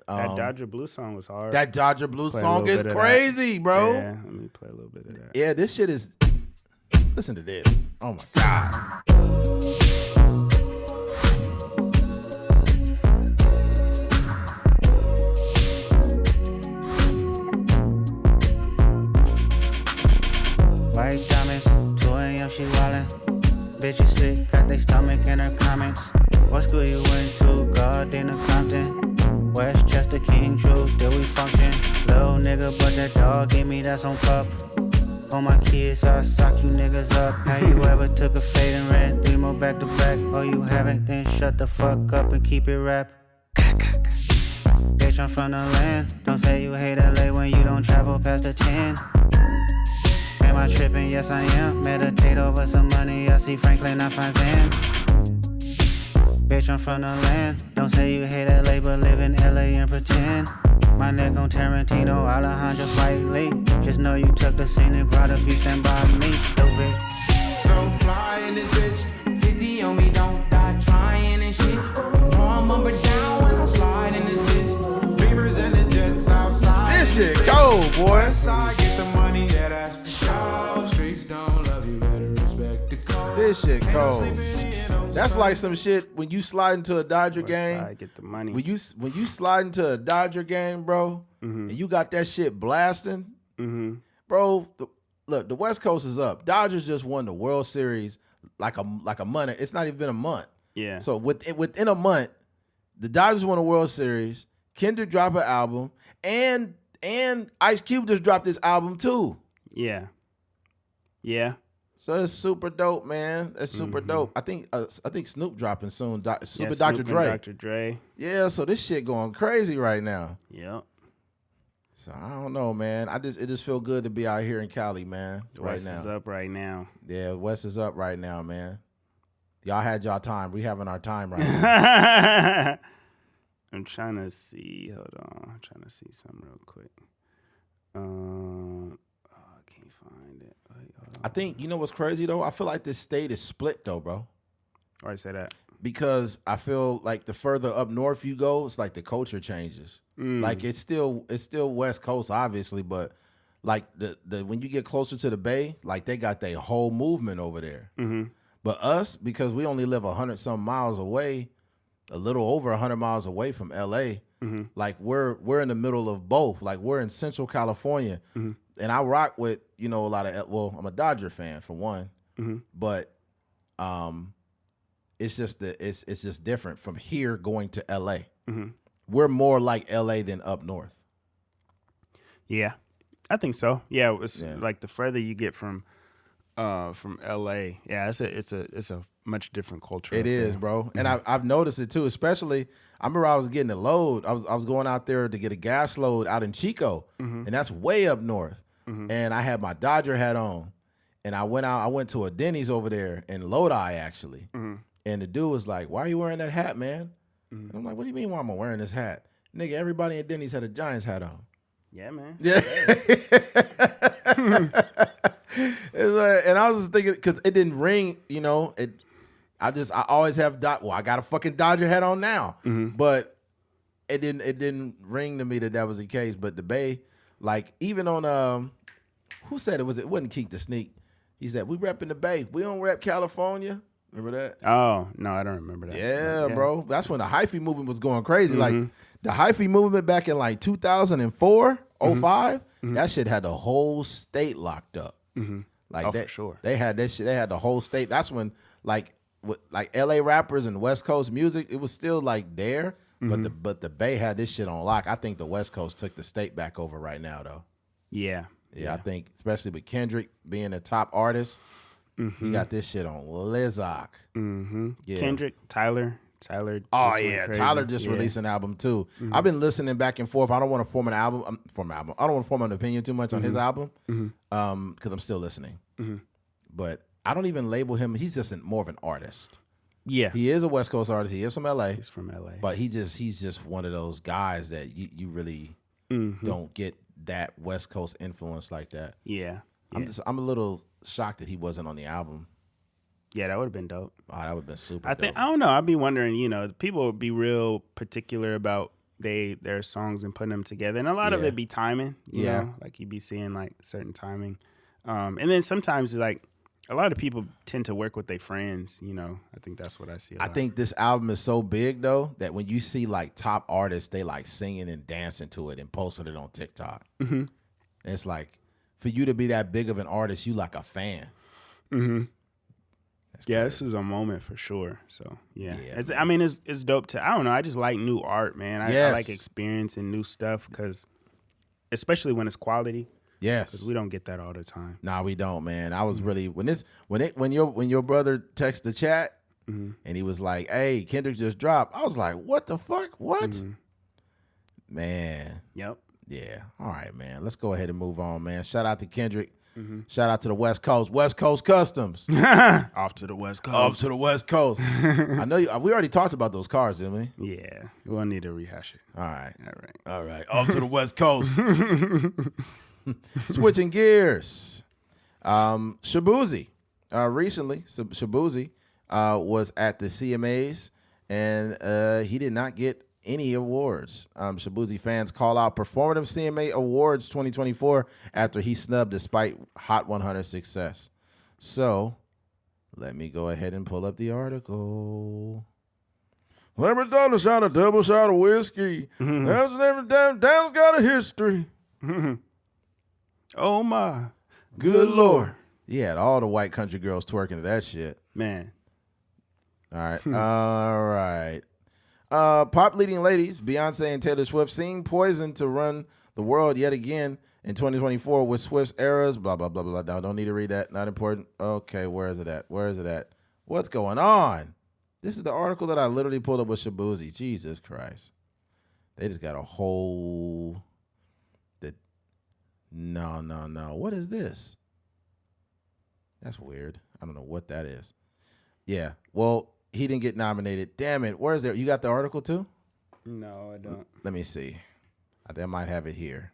That Dodger Blues song was hard.
That Dodger Blues song is crazy, bro.
Yeah, let me play a little bit of that.
Yeah, this shit is... Listen to this. Oh, my God.
White diamonds, 2 a.m. she wildin'. Bitches sick, got they stomach in her comments. What school you went to? Gardena Compton. Westchester, King Drew, did we function? Little nigga, but that dog gave me that on pup. On my kids, I sock you niggas up. Have you ever took a fade and ran 3 more back to back? Oh, you haven't? Then shut the fuck up and keep it rap. Bitch, I'm from the land. Don't say you hate LA when you don't travel past the 10. Am I tripping? Yes, I am. Meditate over some money. I see Franklin, I find Van. Bitch, I'm from the land. Don't say you hate LA, but live in LA and pretend. My neck on Tarantino, Alejandro slightly. Just know you took the scenic route if you stand by me, stupid.
So fly in this bitch, 50 on me, don't die trying and shit. You know I'm up and down when I slide in this bitch. Beamers and the jets outside.
This shit cold, boy.
Westside, get the money, yeah, that's for sure. Streets don't love you, better respect the code.
This shit cold. That's like some shit when you slide into a Dodger game.
Get the money.
When you slide into a Dodger game, bro, and you got that shit blasting, bro. Look, the West Coast is up. Dodgers just won the World Series like a month. It's not even been a month.
Yeah.
So within a month, the Dodgers won a World Series. Kendrick dropped an album, and Ice Cube just dropped his album too.
Yeah. Yeah.
So it's super dope, man. It's super dope. I think Snoop dropping soon. Super
Snoop
Dr. Dre.
Dr. Dre.
Yeah, so this shit going crazy right now.
Yep.
So I don't know, man. It just feel good to be out here in Cali, man.
The West is up right now.
Yeah, West is up right now, man. Y'all had y'all time. We having our time right now.
I'm trying to see. Hold on. I'm trying to see something real quick. I can't find it. Wait, hold on.
I think, you know what's crazy, though? I feel like this state is split, though, bro.
Why you say that?
Because I feel like the further up north you go, it's like the culture changes. Like it's still West Coast, obviously, but like the when you get closer to the Bay, like they got their whole movement over there.
Mm-hmm.
But us, because we only live 100-some miles away, a little over 100 miles away from LA, like we're in the middle of both. Like we're in Central California, and I rock with a lot of. Well, I'm a Dodger fan for one, but it's just it's just different from here going to LA. We're more like LA than up north.
Yeah, I think so. Yeah, it's like the further you get from LA, yeah, it's a much different culture.
It is, bro, and I've noticed it too. Especially, I remember I was getting a load. I was going out there to get a gas load out in Chico, and that's way up north. And I had my Dodger hat on, and I went to a Denny's over there in Lodi actually, and the dude was like, "Why are you wearing that hat, man?" And I'm like, "What do you mean? Why am I wearing this hat, nigga? Everybody at Denny's had a Giants hat on."
Yeah, man.
Yeah. It's like, and I was just thinking because it didn't ring, I always have I got a fucking Dodger hat on now, but it didn't ring to me that was the case. But the Bay, like even on who said it wasn't Keek the Sneak. He said we repping the Bay. We don't rep California. Remember that?
Oh no, I don't remember that.
Yeah, bro. That's when the hyphy movement was going crazy. Like the hyphy movement back in like 2004, 05, that shit had the whole state locked up. Like
for sure.
They had that shit. They had the whole state. That's when like LA rappers and West Coast music, it was still like there, but the Bay had this shit on lock. I think the West Coast took the state back over right now though.
Yeah.
I think especially with Kendrick being a top artist, he got this shit on Lizzock. Yeah.
Kendrick, Tyler.
Oh yeah, Tyler just released an album too. I've been listening back and forth. I don't want to form an album. I don't want to form an opinion too much on his album, because I'm still listening. But I don't even label him. He's just more of an artist.
Yeah,
he is a West Coast artist. He is from LA.
He's from LA,
but he's just one of those guys that you really don't get that West Coast influence like that.
Yeah.
I'm a little shocked that he wasn't on the album.
Yeah, that would have been dope.
Oh, that would have been super dope.
I don't know. I'd be wondering, people would be real particular about their songs and putting them together. And a lot of it be timing, you know? Like you'd be seeing like certain timing. And then sometimes like a lot of people tend to work with their friends, I think that's what I see a lot.
I think this album is so big though that when you see like top artists, they like singing and dancing to it and posting it on TikTok. And it's like, for you to be that big of an artist, you like a fan.
Yeah, this is a moment for sure. So yeah, it's dope to. I don't know. I just like new art, man. I like experiencing new stuff because, especially when it's quality.
Yes,
because we don't get that all the time.
Nah, we don't, man. I was really when your brother texted the chat and he was like, "Hey, Kendrick just dropped." I was like, "What the fuck? What?" Man.
Yep.
Yeah. All right, man. Let's go ahead and move on, man. Shout out to Kendrick. Shout out to the West Coast. West Coast Customs.
Off to the West Coast.
Off to the West Coast. I know we already talked about those cars, didn't we?
Yeah. We'll need to rehash it.
All right. Off to the West Coast. Switching gears. Shabuzi. Recently, Shabuzi was at the CMAs, and he did not get any awards. Shabuzi fans call out Performative CMA Awards 2024 after he snubbed despite Hot 100 success. So, let me go ahead and pull up the article. Every dollar shot a double shot of whiskey. That's every damn down's got a history.
Oh my
good Lord. He had all the white country girls twerking to that shit.
Man.
All right. All right. Pop leading ladies, Beyonce and Taylor Swift sing Poison to run the world yet again in 2024 with Swift's eras. Blah, blah, blah, blah. No, don't need to read that. Not important. Okay, where is it at? Where is it at? What's going on? This is the article that I literally pulled up with Shabuzi. Jesus Christ. They just got a whole... No. What is this? That's weird. I don't know what that is. Yeah. Well, he didn't get nominated. Damn it. Where is there? You got the article too?
No, I don't.
Let me see. I might have it here.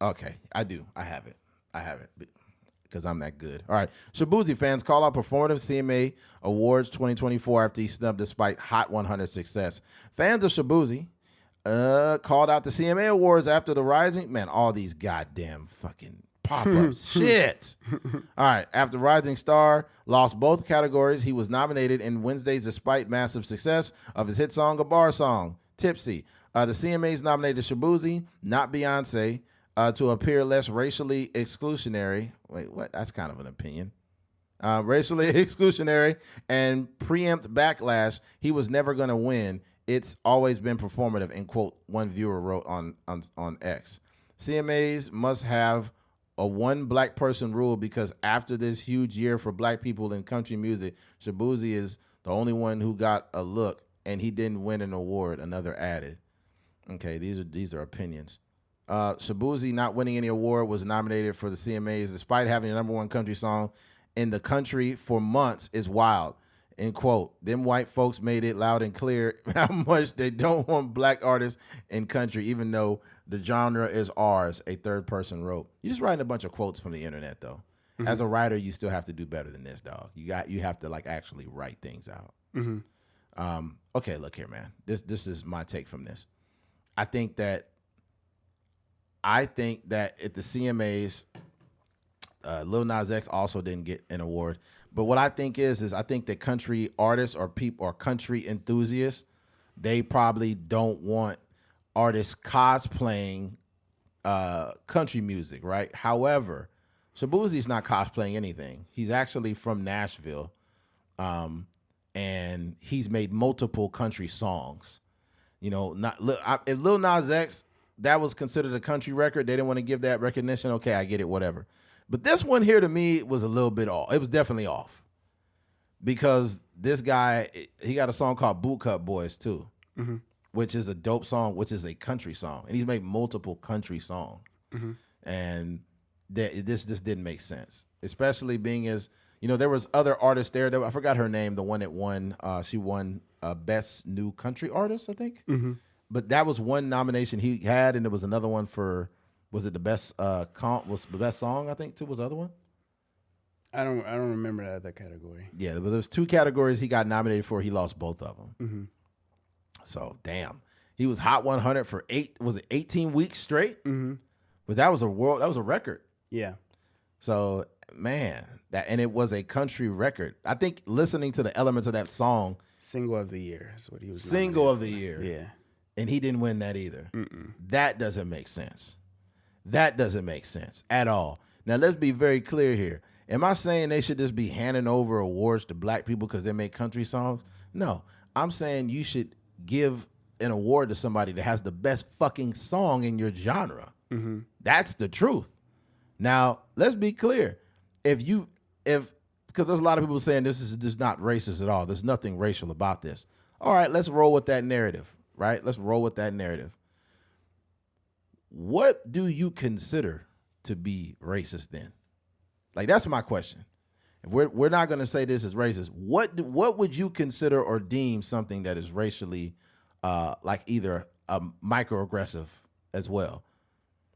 Okay. I do. I have it because I'm that good. All right. Shabuzi fans call out performative CMA Awards 2024 after he snubbed despite Hot 100 success. Fans of Shabuzi called out the CMA Awards after the rising... Man, all these goddamn fucking pop-ups. Shit. All right. After Rising Star lost both categories, he was nominated in Wednesdays despite massive success of his hit song, a bar song, Tipsy. The CMAs nominated Shabuzi, not Beyonce, to appear less racially exclusionary. Wait, what? That's kind of an opinion. Racially exclusionary and preempt backlash. He was never going to win. It's always been performative, in quote, one viewer wrote on X. CMAs must have a one black person rule because after this huge year for black people in country music, Shabuzi is the only one who got a look, and he didn't win an award, another added. Okay, these are opinions. Shabuzi not winning any award was nominated for the CMAs despite having the #1 country song in the country for months is wild. End quote. Them white folks made it loud and clear how much they don't want black artists in country, even though the genre is ours, a third person wrote. You're just writing a bunch of quotes from the internet, though. Mm-hmm. As a writer, you still have to do better than this, dog. You have to like actually write things out. Mm-hmm. Okay, look here, man. This is my take from this. I think that at the CMAs, Lil Nas X also didn't get an award. But what I think is I think that country artists or people or country enthusiasts, they probably don't want artists cosplaying country music, right? However, Shabuzi's not cosplaying anything. He's actually from Nashville, and he's made multiple country songs. You know, if Lil Nas X, that was considered a country record, they didn't want to give that recognition. Okay, I get it, whatever. But this one here to me was a little bit off. It was definitely off because this guy, he got a song called Boot Cut Boys too, mm-hmm. which is a dope song, which is a country song. And he's made multiple country songs. Mm-hmm. And this just didn't make sense, especially being as, you know, there was other artists there. I forgot her name, the one that won. She won Best New Country Artist, I think. Mm-hmm. But that was one nomination he had, and there was another one for... Was it the best was the best song, I think, too, was the other one?
I don't remember that other category.
Yeah, but there's two categories he got nominated for. He lost both of them. Mm-hmm. So, damn. He was Hot 100 for 18 weeks straight? Mm-hmm. But that was a record.
Yeah.
So, man, and it was a country record. I think listening to the elements of that song.
Single of the year is what he was
Single of the year.
Yeah.
And he didn't win that either. Mm-mm. That doesn't make sense. That doesn't make sense at all. Now, let's be very clear here. Am I saying they should just be handing over awards to black people because they make country songs? No. I'm saying you should give an award to somebody that has the best fucking song in your genre. Mm-hmm. That's the truth. Now, let's be clear. Because there's a lot of people saying this is just not racist at all. There's nothing racial about this. All right, let's roll with that narrative, right? Let's roll with that narrative. What do you consider to be racist then? Like, that's my question. If we're not going to say this is racist, what would you consider or deem something that is racially like either microaggressive as well?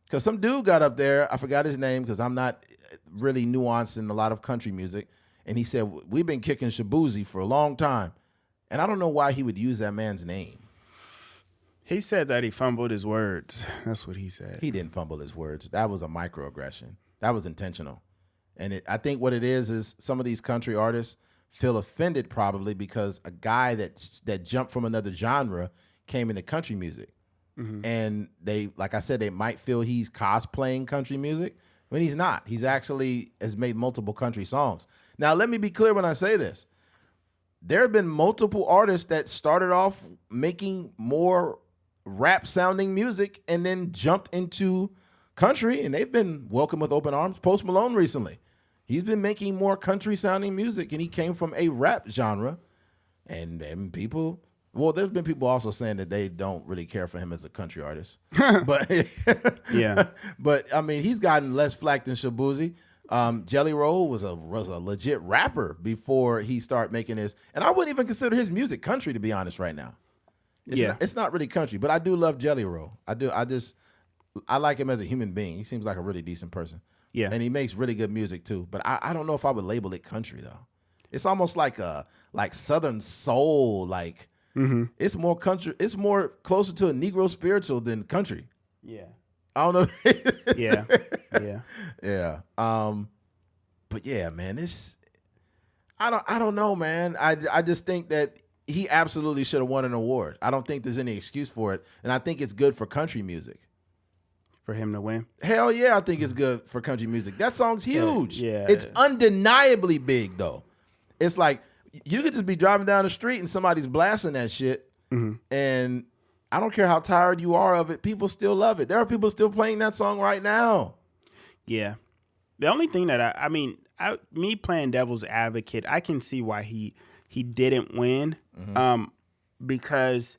Because some dude got up there, I forgot his name because I'm not really nuanced in a lot of country music, and he said, we've been kicking Shabuzi for a long time. And I don't know why he would use that man's name.
He said that he fumbled his words. That's what he said.
He didn't fumble his words. That was a microaggression. That was intentional. And I think what it is some of these country artists feel offended probably because a guy that jumped from another genre came into country music. Mm-hmm. And they, like I said, they might feel he's cosplaying country music when he's not. He's actually has made multiple country songs. Now, let me be clear when I say this. There have been multiple artists that started off making more rap-sounding music and then jumped into country, and they've been welcomed with open arms. Post Malone recently. He's been making more country-sounding music, and he came from a rap genre. And people... Well, there's been people also saying that they don't really care for him as a country artist. But
yeah.
But I mean, he's gotten less flack than Shabuzi. Jelly Roll was a legit rapper before he started making his, and I wouldn't even consider his music country, to be honest, right now. It's not really country, but I do love Jelly Roll. I like him as a human being. He seems like a really decent person.
Yeah.
And he makes really good music too. But I don't know if I would label it country though. It's almost like Southern soul, like. Mm-hmm. It's more country. It's more closer to a Negro spiritual than country.
Yeah.
I don't know.
Yeah.
But yeah, man, I don't know, man. I just think that he absolutely should have won an award. I don't think there's any excuse for it, and I think it's good for country music.
For him to win?
Hell yeah, I think it's good for country music. That song's huge.
Yeah.
It's undeniably big though. It's like. You could just be driving down the street and somebody's blasting that shit, and I don't care how tired you are of it, people still love it. There are people still playing that song right now.
Yeah. The only thing that me playing devil's advocate, I can see why he didn't win, because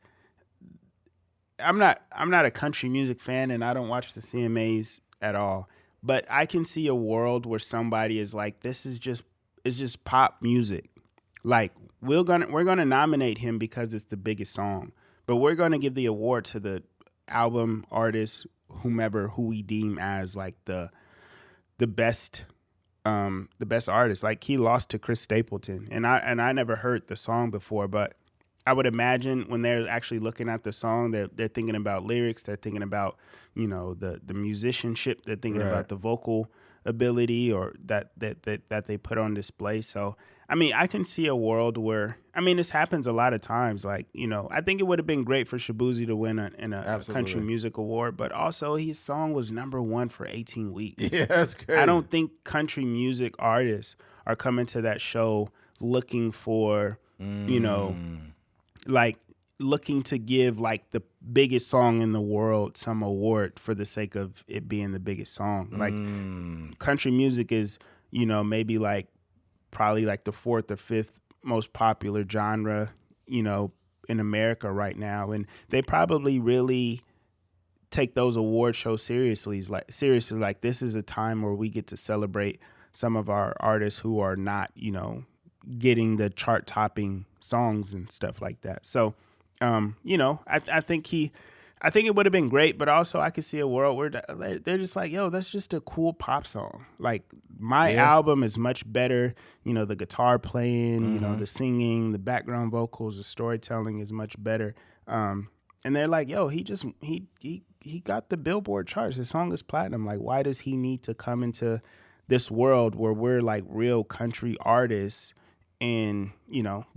I'm not a country music fan and I don't watch the CMAs at all. But I can see a world where somebody is like, it's just pop music. Like we're gonna nominate him because it's the biggest song, but we're gonna give the award to the album, artist, whomever who we deem as like the best artist. Like he lost to Chris Stapleton, and I never heard the song before, but I would imagine when they're actually looking at the song, they're thinking about lyrics, they're thinking about the musicianship, they're thinking about the vocal ability or that they put on display. So I mean, I can see a world where, I mean, this happens a lot of times. Like, I think it would have been great for Shabuzi to win a country music award, but also his song was #1 for 18 weeks.
Yeah, that's crazy.
I don't think country music artists are coming to that show looking for, like looking to give like the biggest song in the world some award for the sake of it being the biggest song. Like country music is, maybe like probably like the 4th or 5th most popular genre, in America right now. And they probably really take those award shows seriously. Like this is a time where we get to celebrate some of our artists who are not, getting the chart topping songs and stuff like that. So, I think it would have been great, but also I could see a world where they're just like, yo, that's just a cool pop song. Like my album is much better. The guitar playing, the singing, the background vocals, the storytelling is much better. And they're like, yo, he got the Billboard charts. His song is platinum. Like, why does he need to come into this world where we're like real country artists and,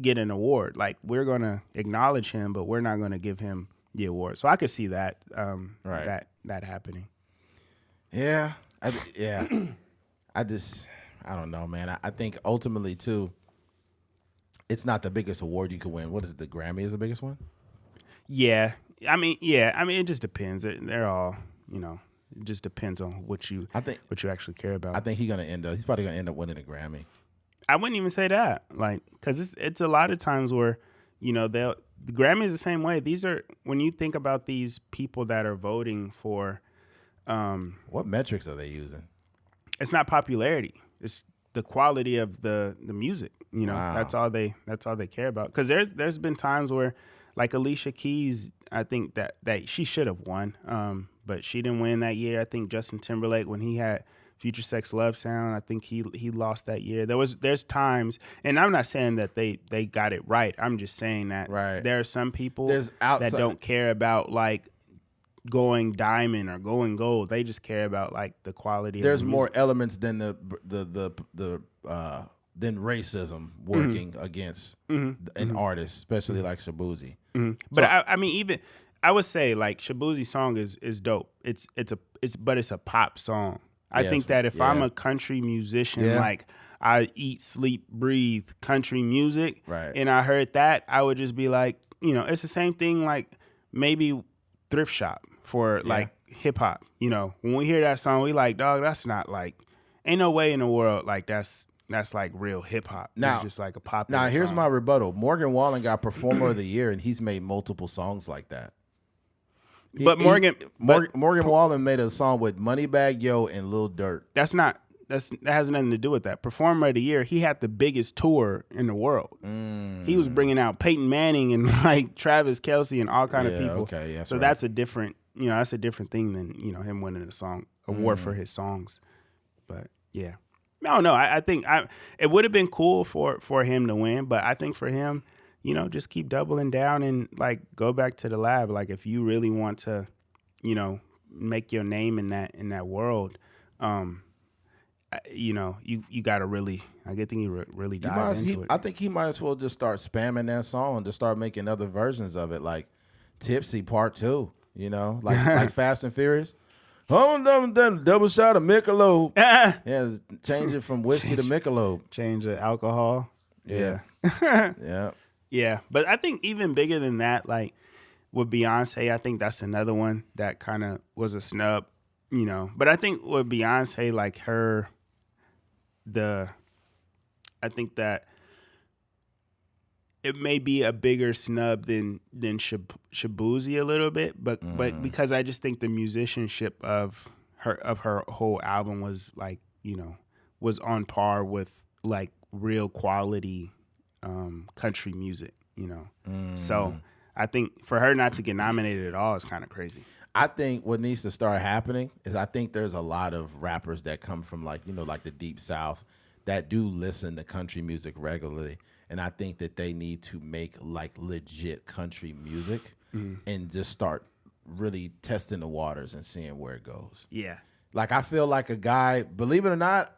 get an award? Like, we're going to acknowledge him, but we're not going to give him the award. So I could see that that happening.
Yeah. I don't know, man. I think ultimately too, it's not the biggest award you could win. What is it? The Grammy is the biggest one?
Yeah. I mean, it just depends. They're all, it just depends on what you actually care about.
I think he's probably gonna end up winning a Grammy.
I wouldn't even say that, like, because it's a lot of times where, the Grammy is the same way. These are, when you think about these people that are voting for,
what metrics are they using?
It's not popularity. It's the quality of the music.
Wow.
That's all they care about. Because there's been times where, like Alicia Keys, I think that she should have won, but she didn't win that year. I think Justin Timberlake, when he had Future Sex Love Sound, I think he lost that year. There's times, and I'm not saying that they got it right. I'm just saying that there are some people that don't care about like going diamond or going gold. They just care about like the quality.
There's
of the
more elements than than racism working against an artist, especially like Shabuzi.
But I mean, even I would say like Shabuzi's song is dope. It's a pop song. I think that if I'm a country musician, like I eat, sleep, breathe country music,
right,
and I heard that, I would just be like, it's the same thing like maybe Thrift Shop for like hip hop. When we hear that song, we like, dog, that's not like, ain't no way in the world like that's like real hip hop. It's just like a popular
Now, here's
song.
my rebuttal. Morgan Wallen got Performer of the Year, and he's made multiple songs like that.
But Morgan
Wallen made a song with Moneybagg Yo and Lil Durk.
That has nothing to do with that. Performer of the Year, he had the biggest tour in the world. He was bringing out Peyton Manning and like Travis Kelce and all kind of people.
Okay, yeah,
so that's a different, that's a different thing than him winning a song award for his songs. But yeah, no, I think it would have been cool for him to win, but I think for him, just keep doubling down and like go back to the lab. Like if you really want to, make your name in that world, you got to really, I think he really dive into it.
I think he might as well just start spamming that song and just start making other versions of it, like Tipsy Part 2, like Fast and Furious. Double shot of Michelob. Change it from whiskey to Michelob.
Change the alcohol.
Yeah. Yeah.
Yeah, but I think even bigger than that, like with Beyonce, I think that's another one that kind of was a snub, But I think with Beyonce, like I think that it may be a bigger snub than Shabuzi a little bit, but because I just think the musicianship of her whole album was like, was on par with like real quality country music, So I think for her not to get nominated at all is kind of crazy.
I think what needs to start happening is I think there's a lot of rappers that come from like the Deep South that do listen to country music regularly. And I think that they need to make like legit country music and just start really testing the waters and seeing where it goes.
Yeah.
Like I feel like a guy, believe it or not,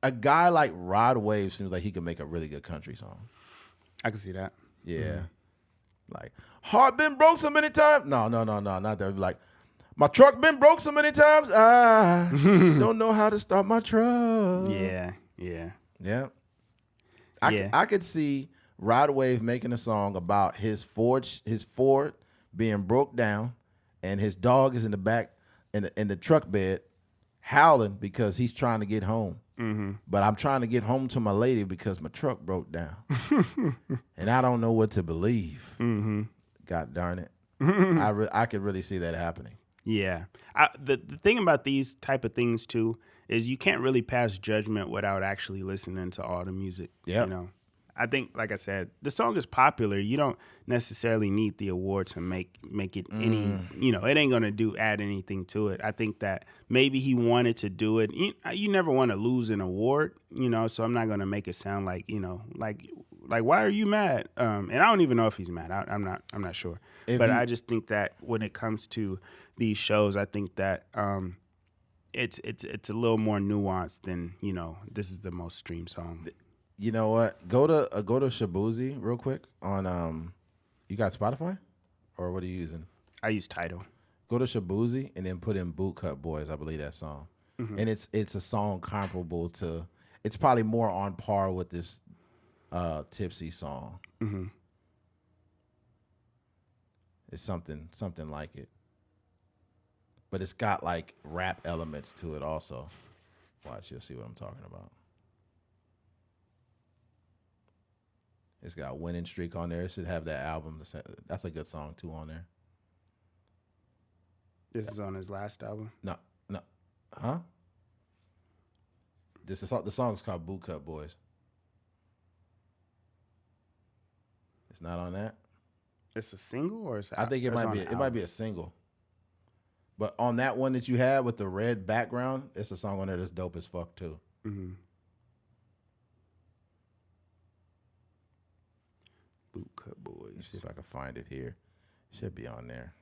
a guy like Rod Wave seems like he could make a really good country song.
I can see that.
Yeah. Like, heart been broke so many times. No, not that. Like, my truck been broke so many times. I don't know how to start my truck.
Yeah.
I could see Rod Wave making a song about his Ford being broke down, and his dog is in the back in the truck bed howling because he's trying to get home. But I'm trying to get home to my lady because my truck broke down, and I don't know what to believe. God darn it! I could really see that happening.
Yeah, the thing about these type of things too is you can't really pass judgment without actually listening to all the music.
Yeah,
I think, like I said, the song is popular. You don't necessarily need the award to make it any, it ain't going to add anything to it. I think that maybe he wanted to do it. You never want to lose an award, so I'm not going to make it sound like, like why are you mad? And I don't even know if he's mad. I'm not sure. I just think that when it comes to these shows, I think that it's a little more nuanced than, this is the most streamed song.
You know what? Go to Shabuzi real quick on you got Spotify, or what are you using?
I use Tidal.
Go to Shabuzi and then put in Bootcut Boys. I believe that song, and it's a song comparable to. It's probably more on par with this Tipsy song. It's something like it, but it's got like rap elements to it also. Watch, you'll see what I'm talking about. It's got Winning Streak on there. It should have that album. That's a good song too on there.
This is on his last album?
No. Huh? The song's called Bootcut Boys. It's not on that.
It's a single, or
I think it might be a single. But on that one that you had with the red background, it's a song on there that's dope as fuck too.
Bootcut Boys.
Let's see if I can find it here. Should be on there.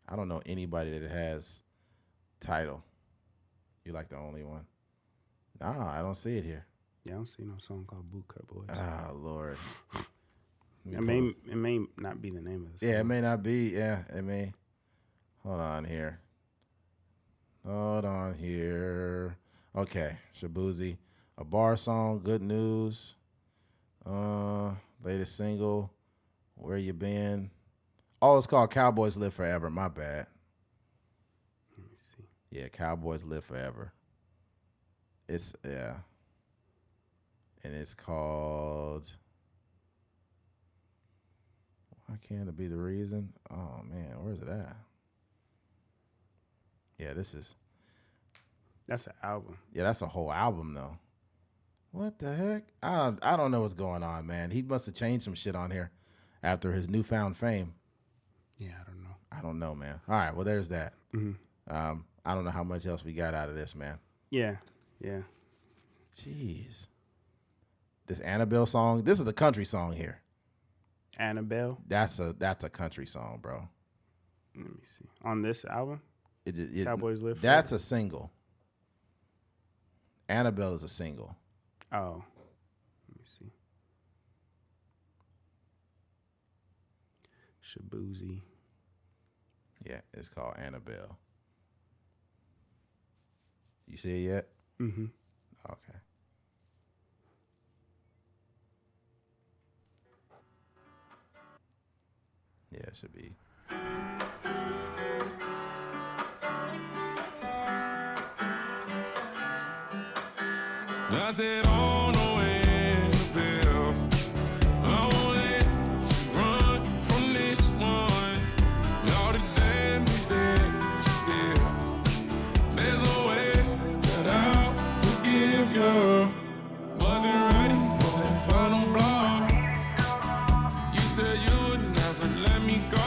I don't know anybody that has Tidal. You like the only one? Nah, I don't see it here.
Yeah, I don't see no song called Bootcut Boys.
Ah, Lord.
It may not be the name of the song.
Yeah, it may not be. Yeah, it may. Hold on here. Okay, Shabuzi. A bar song, Good News. Latest single, Where You Been? Oh, it's called Cowboys Live Forever. My bad.
Let me see.
Yeah, Cowboys Live Forever. And it's called... Why can't it be the reason? Oh, man, where's it at? Yeah,
That's an album.
Yeah, that's a whole album, though. What the heck? I don't know what's going on, man. He must have changed some shit on here after his newfound fame.
Yeah, I don't know.
I don't know, man. All right, well, there's that. I don't know how much else we got out of this, man.
Yeah.
Jeez. This Annabelle song, this is a country song here.
Annabelle?
That's a country song, bro.
Let me see. On this album? Cowboys Live Forever?
That's a single. Annabelle is a single.
Oh. Let me see. Shabuzi.
Yeah, it's called Annabelle. You see it yet?
Mm-hmm.
Okay. Yeah, it should be.
I said, oh, no, Annabelle, I won't let you run from this one. All the damage that you did, there's no way that I'll forgive you. Wasn't ready for that final blow. You said you would never let me go.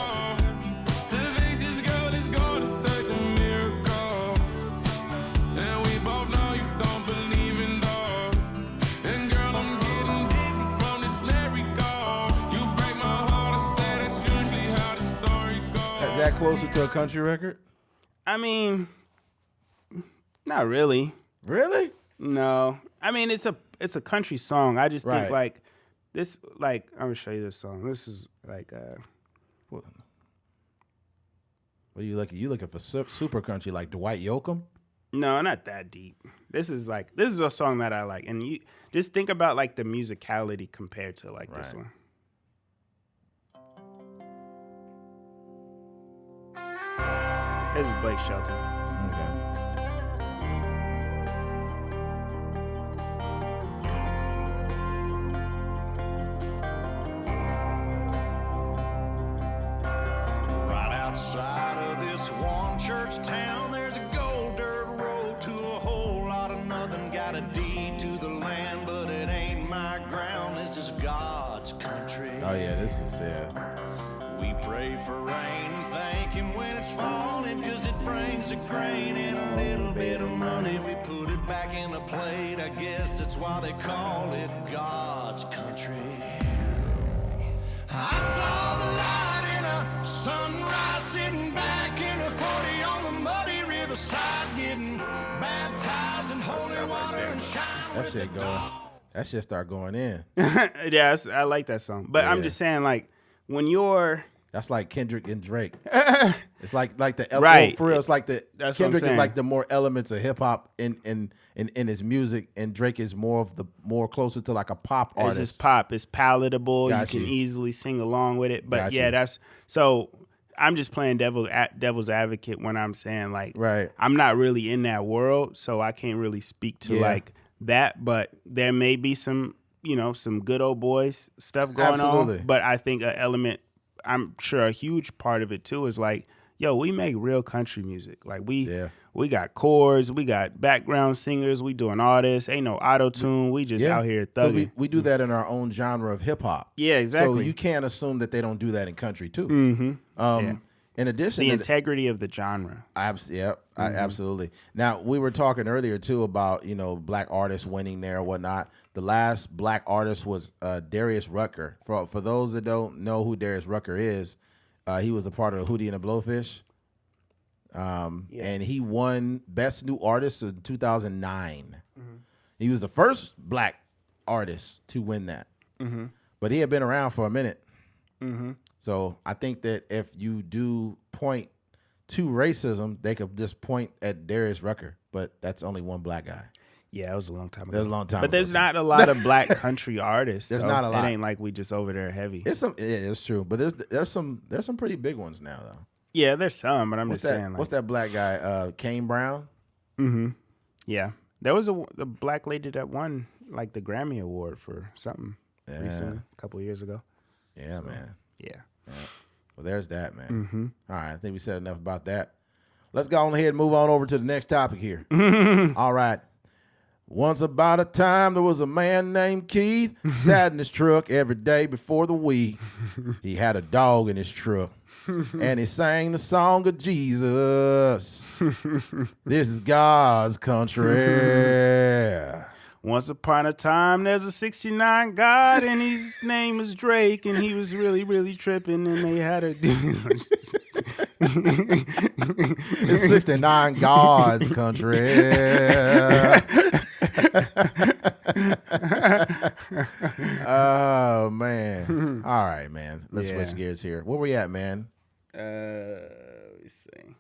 To face this girl is gonna take a miracle. And we both know you don't believe in those. And girl, I'm getting dizzy from this merry-go. You break my heart, I swear that's usually how the story goes.
Is that closer to a country record?
I mean, not really.
Really?
No. I mean, it's a country song. I just
Right.
think like this, like I'm gonna show you this song. This is like
What are you looking? You looking for super country like Dwight Yoakam?
no, not that deep. This is a song that I like, and you just think about like the musicality compared to like this
Right.
one. This is Blake Shelton.
Okay.
Right outside of this one church town, there's a gold dirt road to a whole lot of nothing. Got a deed to the land, but it ain't my ground. This is God's country.
Oh yeah, this is
We pray for rain and thank Him when it's falling, 'cause it brings a grain and a little bit of money. We put it back in the plate, I guess that's why they call it God's country. I saw the light in a sunrise, sitting back in a 40 on the muddy riverside, getting baptized in holy water and shine.
that shit going. That shit start going in.
Yes, I like that song, but I'm
Yeah.
just saying like when you're
That's like Kendrick and Drake. It's like the
Right.
for real. It's like the
That's what I'm
Kendrick is
saying.
like the more elements of hip hop in his music, and Drake is more closer to like a pop
it's
artist.
just pop. It's palatable.
Got
you can
you.
easily sing along with it. But
Got
yeah,
you.
that's so. I'm just playing devil's advocate when I'm saying like,
Right.
I'm not really in that world, so I can't really speak to
Yeah.
like that. But there may be some, some good old boys stuff going
Absolutely.
on. But I think an element, I'm sure a huge part of it too is like, yo, we make real country music. Like we got chords, we got background singers, we doing all this. Ain't no auto tune. We just out here
'Cause
thugging.
we do that in our own genre of hip hop.
Yeah, exactly.
So you can't assume that they don't do that in country too.
Yeah.
In addition,
The
to
integrity of the genre.
Absolutely. Now we were talking earlier too about black artists winning there or whatnot. The last black artist was Darius Rucker. For those that don't know who Darius Rucker is, he was a part of Hootie and the Blowfish, and he won Best New Artist in 2009. He was the first black artist to win that, but he had been around for a minute. So I think that if you do point to racism, they could just point at Darius Rucker, but that's only one black guy.
Yeah, it was a long time ago.
That was a long time
but
ago.
There's not a lot of black country artists.
There's
though.
not a lot.
It ain't like we just over there heavy.
It's true, but there's some pretty big ones now though.
Yeah, there's some, but I'm just saying.
What's that black guy? Kane Brown.
Mm-hmm. Yeah, there was the black lady that won like the Grammy Award for something recently, a couple of years ago.
Yeah, man.
Yeah.
Well, there's that, man.
Mm-hmm.
All right, I think we said enough about that. Let's go on ahead and move on over to the next topic here. All right. Once about a time, there was a man named Keith, sat in his truck every day before the week. He had a dog in his truck, and he sang the song of Jesus. This is God's country.
Once upon a time, there's a 69 God, and his name was Drake, and he was really, really tripping, and they had a...
It's 69 God's country. Oh, man. All right, man. Let's switch gears here. Where we at, man?
Let's see.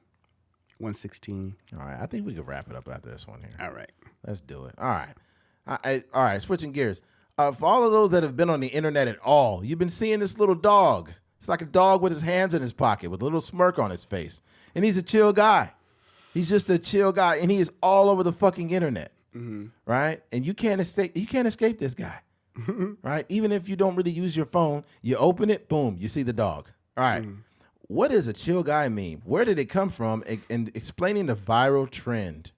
116.
All right. I think we could wrap it up after this one here.
All right.
Let's do it. All right. All right, switching gears. For all of those that have been on the internet at all, you've been seeing this little dog. It's like a dog with his hands in his pocket with a little smirk on his face. And he's a chill guy. He's just a chill guy, and he is all over the fucking internet, right? And you can't escape this guy, right? Even if you don't really use your phone, you open it, boom, you see the dog. All right. What is a chill guy meme? Where did it come from? And explaining the viral trend.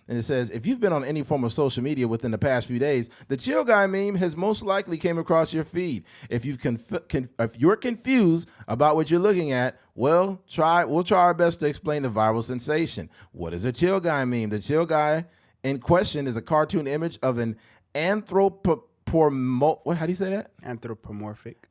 And it says, if you've been on any form of social media within the past few days, the chill guy meme has most likely came across your feed. If you're confused about what you're looking at, we'll try our best to explain the viral sensation. What is a chill guy meme? The chill guy in question is a cartoon image of an how do you say that?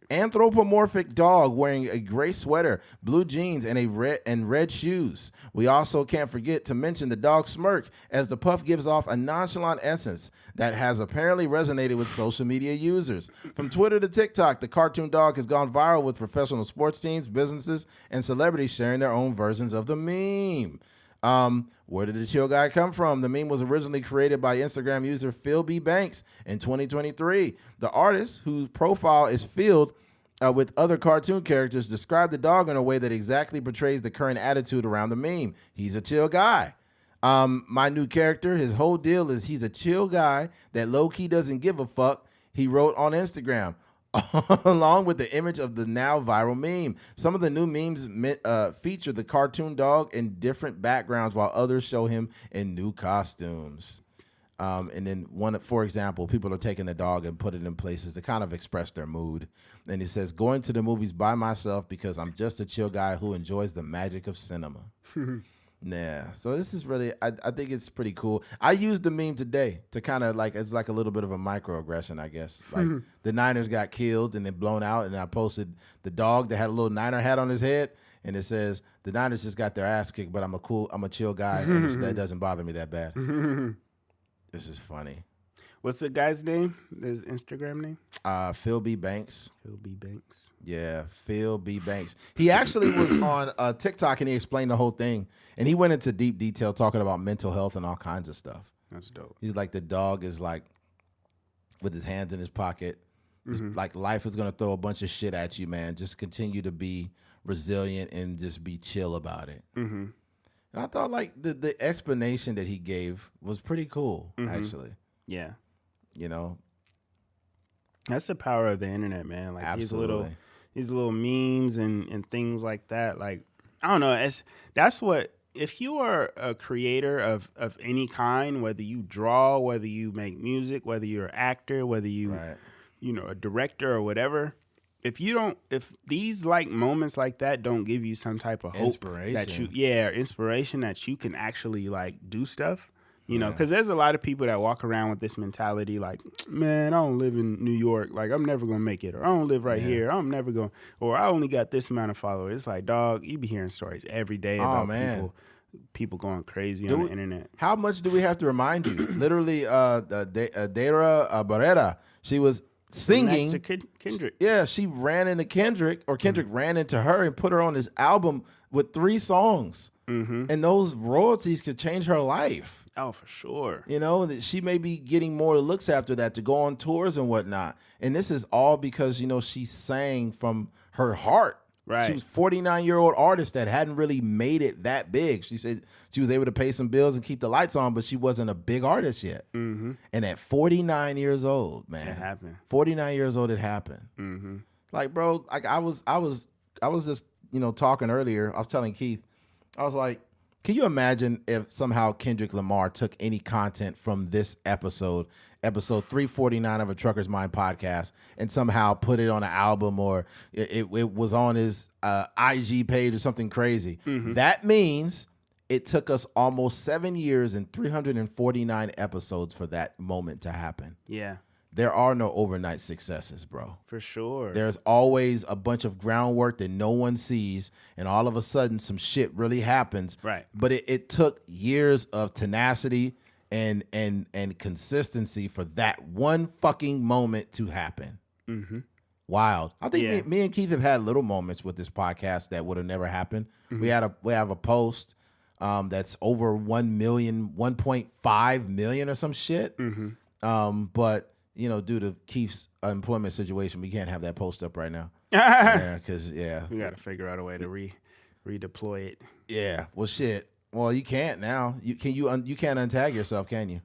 Anthropomorphic dog wearing a gray sweater, blue jeans, and red shoes. We also can't forget to mention the dog smirk, as the puff gives off a nonchalant essence that has apparently resonated with social media users. From Twitter to TikTok, the cartoon dog has gone viral with professional sports teams, businesses, and celebrities sharing their own versions of the meme. Where did the chill guy come from? The meme was originally created by Instagram user Phil B. Banks in 2023. The artist, whose profile is filled with other cartoon characters, described the dog in a way that exactly portrays the current attitude around the meme. He's a chill guy. My new character, his whole deal is he's a chill guy that low-key doesn't give a fuck, he wrote on Instagram. Along with the image of the now viral meme. Some of the new memes feature the cartoon dog in different backgrounds, while others show him in new costumes. And then for example, people are taking the dog and put it in places to kind of express their mood. And he says, going to the movies by myself because I'm just a chill guy who enjoys the magic of cinema. Yeah, so this is really, I think it's pretty cool. I used the meme today to kind of it's like a little bit of a microaggression, I guess. Like the Niners got killed and then blown out, and I posted the dog that had a little Niner hat on his head, and it says, the Niners just got their ass kicked, but I'm a chill guy, and that doesn't bother me that bad. This is funny.
What's the guy's name? His Instagram name?
Phil B. Banks.
Phil B. Banks.
Yeah, Phil B. Banks. He actually was on TikTok, and he explained the whole thing. And he went into deep detail talking about mental health and all kinds of stuff.
That's dope.
He's like, the dog is like with his hands in his pocket. It's like life is going to throw a bunch of shit at you, man. Just continue to be resilient and just be chill about it. And I thought the explanation that he gave was pretty cool, actually.
Yeah.
You know?
That's the power of the internet, man. Like
Absolutely.
these little memes and things like that. Like, I don't know. That's what, if you are a creator of any kind, whether you draw, whether you make music, whether you're an actor, whether you a director or whatever, if these moments like that don't give you some type of hope, inspiration that you can actually do stuff, you know, because there's a lot of people that walk around with this mentality like, man, I don't live in New York, like I'm never gonna make it, or I don't live right here, I'm never gonna, or I only got this amount of followers. It's like, dog, you be hearing stories every day about people going crazy on the internet.
How much do we have to remind you? Literally, Dara Barrera, she was singing.
Next to Kendrick.
Yeah, she ran into Kendrick, or Kendrick ran into her and put her on his album with 3 songs. and those royalties could change her life.
Oh, for sure.
You know, that she may be getting more looks after that to go on tours and whatnot. And this is all because, you know, she sang from her heart.
Right.
She was a 49-year-old artist that hadn't really made it that big. She said she was able to pay some bills and keep the lights on, but she wasn't a big artist yet. Mm-hmm. And at 49 years old, man.
It happened.
49 years old, it happened. Mm-hmm. Like, bro, like I was just, you know, talking earlier. I was telling Keith, I was like, can you imagine if somehow Kendrick Lamar took any content from this episode 349 of a Trucker's Mind podcast, and somehow put it on an album, or it was on his IG page or something crazy? Mm-hmm. That means it took us almost 7 years and 349 episodes for that moment to happen.
Yeah.
There are no overnight successes, bro.
For sure.
There's always a bunch of groundwork that no one sees, and all of a sudden some shit really happens.
Right.
But it took years of tenacity and consistency for that one fucking moment to happen. Mm-hmm. Wild. I think me and Keith have had little moments with this podcast that would have never happened. Mm-hmm. We have a post that's over 1 million, 1.5 million or some shit. Mm-hmm. But you know, due to Keith's employment situation, we can't have that post up right now. Yeah, because
we got to figure out a way to redeploy it.
Yeah, well, shit. Well, you can't now. You can't untag yourself, can you?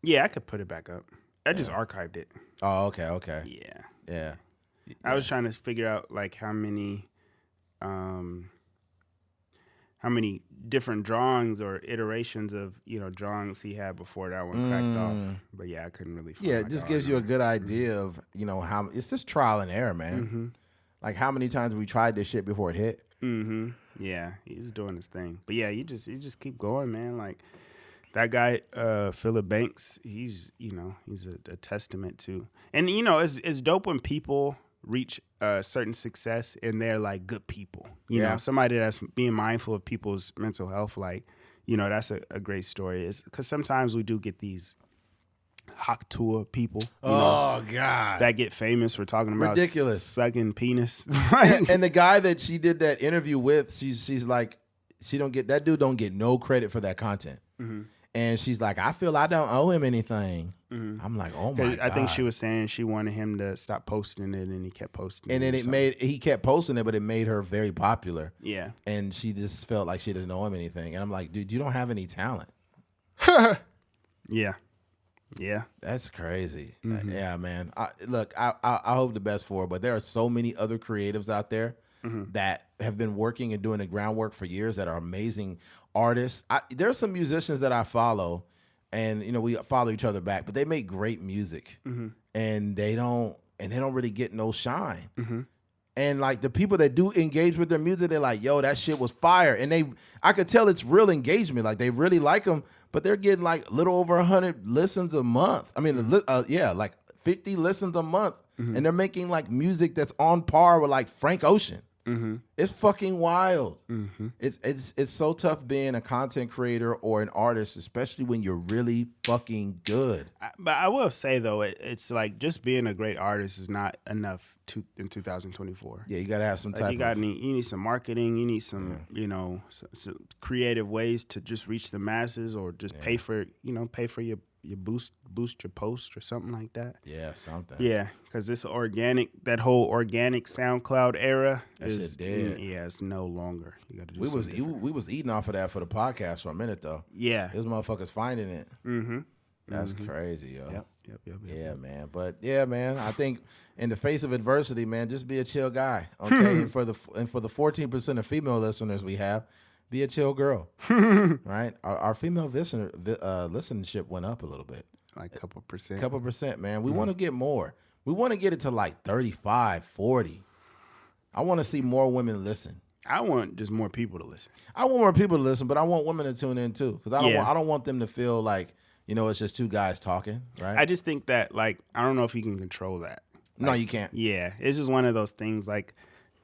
Yeah, I could put it back up. I just archived it.
Oh, okay.
Yeah. I was trying to figure out like how many different drawings or iterations of, you know, drawings he had before that one cracked off. But yeah, I couldn't really find
it just gives you a good idea of, you know, how it's just trial and error, man. Mm-hmm. Like how many times we tried this shit before it hit.
Mm-hmm. Yeah, he's doing his thing. But yeah, you just keep going, man. Like that guy, Phillip Banks, he's a testament to. And you know, it's dope when people reach certain success and they're like good people. You know, somebody that's being mindful of people's mental health. Like, you know, that's a great story. Is because sometimes we do get these hawk tour people.
Oh God,
that get famous for talking about
ridiculous
sucking penis.
and the guy that she did that interview with, she's like, that dude don't get no credit for that content. Mm-hmm. And she's like, I feel I don't owe him anything. Mm-hmm. I'm like, oh my God.
I think she was saying she wanted him to stop posting it, and he kept posting it.
And then he kept posting it, but it made her very popular.
Yeah.
And she just felt like she doesn't owe him anything. And I'm like, dude, you don't have any talent.
Yeah. Yeah.
That's crazy. Mm-hmm. Yeah, man. I hope the best for her, but there are so many other creatives out there that have been working and doing the groundwork for years that are amazing artists. There's some musicians that I follow, and you know, we follow each other back, but they make great music, and they don't really get no shine. Mm-hmm. And like the people that do engage with their music, they're like, "Yo, that shit was fire," and I could tell it's real engagement. Like they really like them, but they're getting like a little over 100 listens a month. I mean, like 50 listens a month, and they're making like music that's on par with like Frank Ocean. Mm-hmm. It's fucking wild. Mm-hmm. It's so tough being a content creator or an artist, especially when you're really fucking good.
But I will say though, it's like just being a great artist is not enough in 2024.
Yeah, you gotta have some
like you need some marketing. You need some some creative ways to just reach the masses, or just pay for your boost your post or something like that.
Yeah, something.
Yeah, because that whole organic SoundCloud era
is dead.
Yeah, it's no longer. You got to do
we was eating off of that for the podcast for a minute though.
Yeah,
this motherfucker's finding it.
Mm-hmm.
That's crazy, yo.
Yep.
Yeah, man. But yeah, man. I think in the face of adversity, man, just be a chill guy, okay? and for the 14% of female listeners we have, be a chill girl, right? Our female listenership went up a little bit.
Like a couple percent,
man. We want to get more. We want to get it to like 35, 40. I want to see more women listen.
I want just more people to listen.
I want more people to listen, but I want women to tune in too, because I don't want them to feel like, you know, it's just two guys talking, right?
I just think that, like, I don't know if you can control that.
No, you can't.
Yeah, it's just one of those things. Like,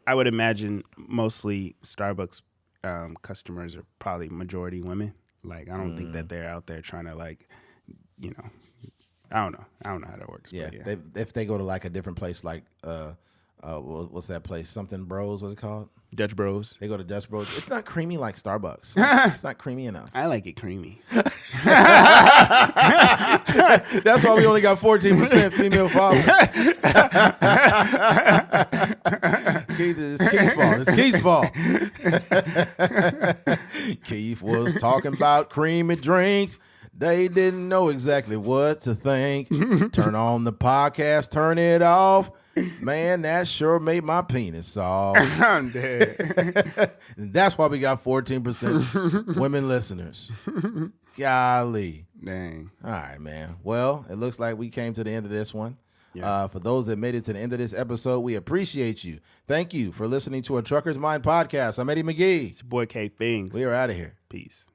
I would imagine mostly Starbucks customers are probably majority women. Like, I don't think that they're out there trying to, like, you know, I don't know how that works.
Yeah,
but
if they go to like a different place, like what's that place? Something Bros, what's it called?
Dutch Bros.
They go to Dutch Bros. It's not creamy like Starbucks. It's not creamy enough.
I like it creamy.
That's why we only got 14% female followers. It's Keith's fault. Keith was talking about creamy drinks. They didn't know exactly what to think. Turn on the podcast, turn it off. Man, that sure made my penis soft.
I'm dead.
That's why we got 14% women listeners. Golly.
Dang.
All right, man. Well, it looks like we came to the end of this one. Yeah. For those that made it to the end of this episode, we appreciate you. Thank you for listening to a Trucker's Mind podcast. I'm Eddie McGee.
It's your boy K Things.
We are out of here.
Peace.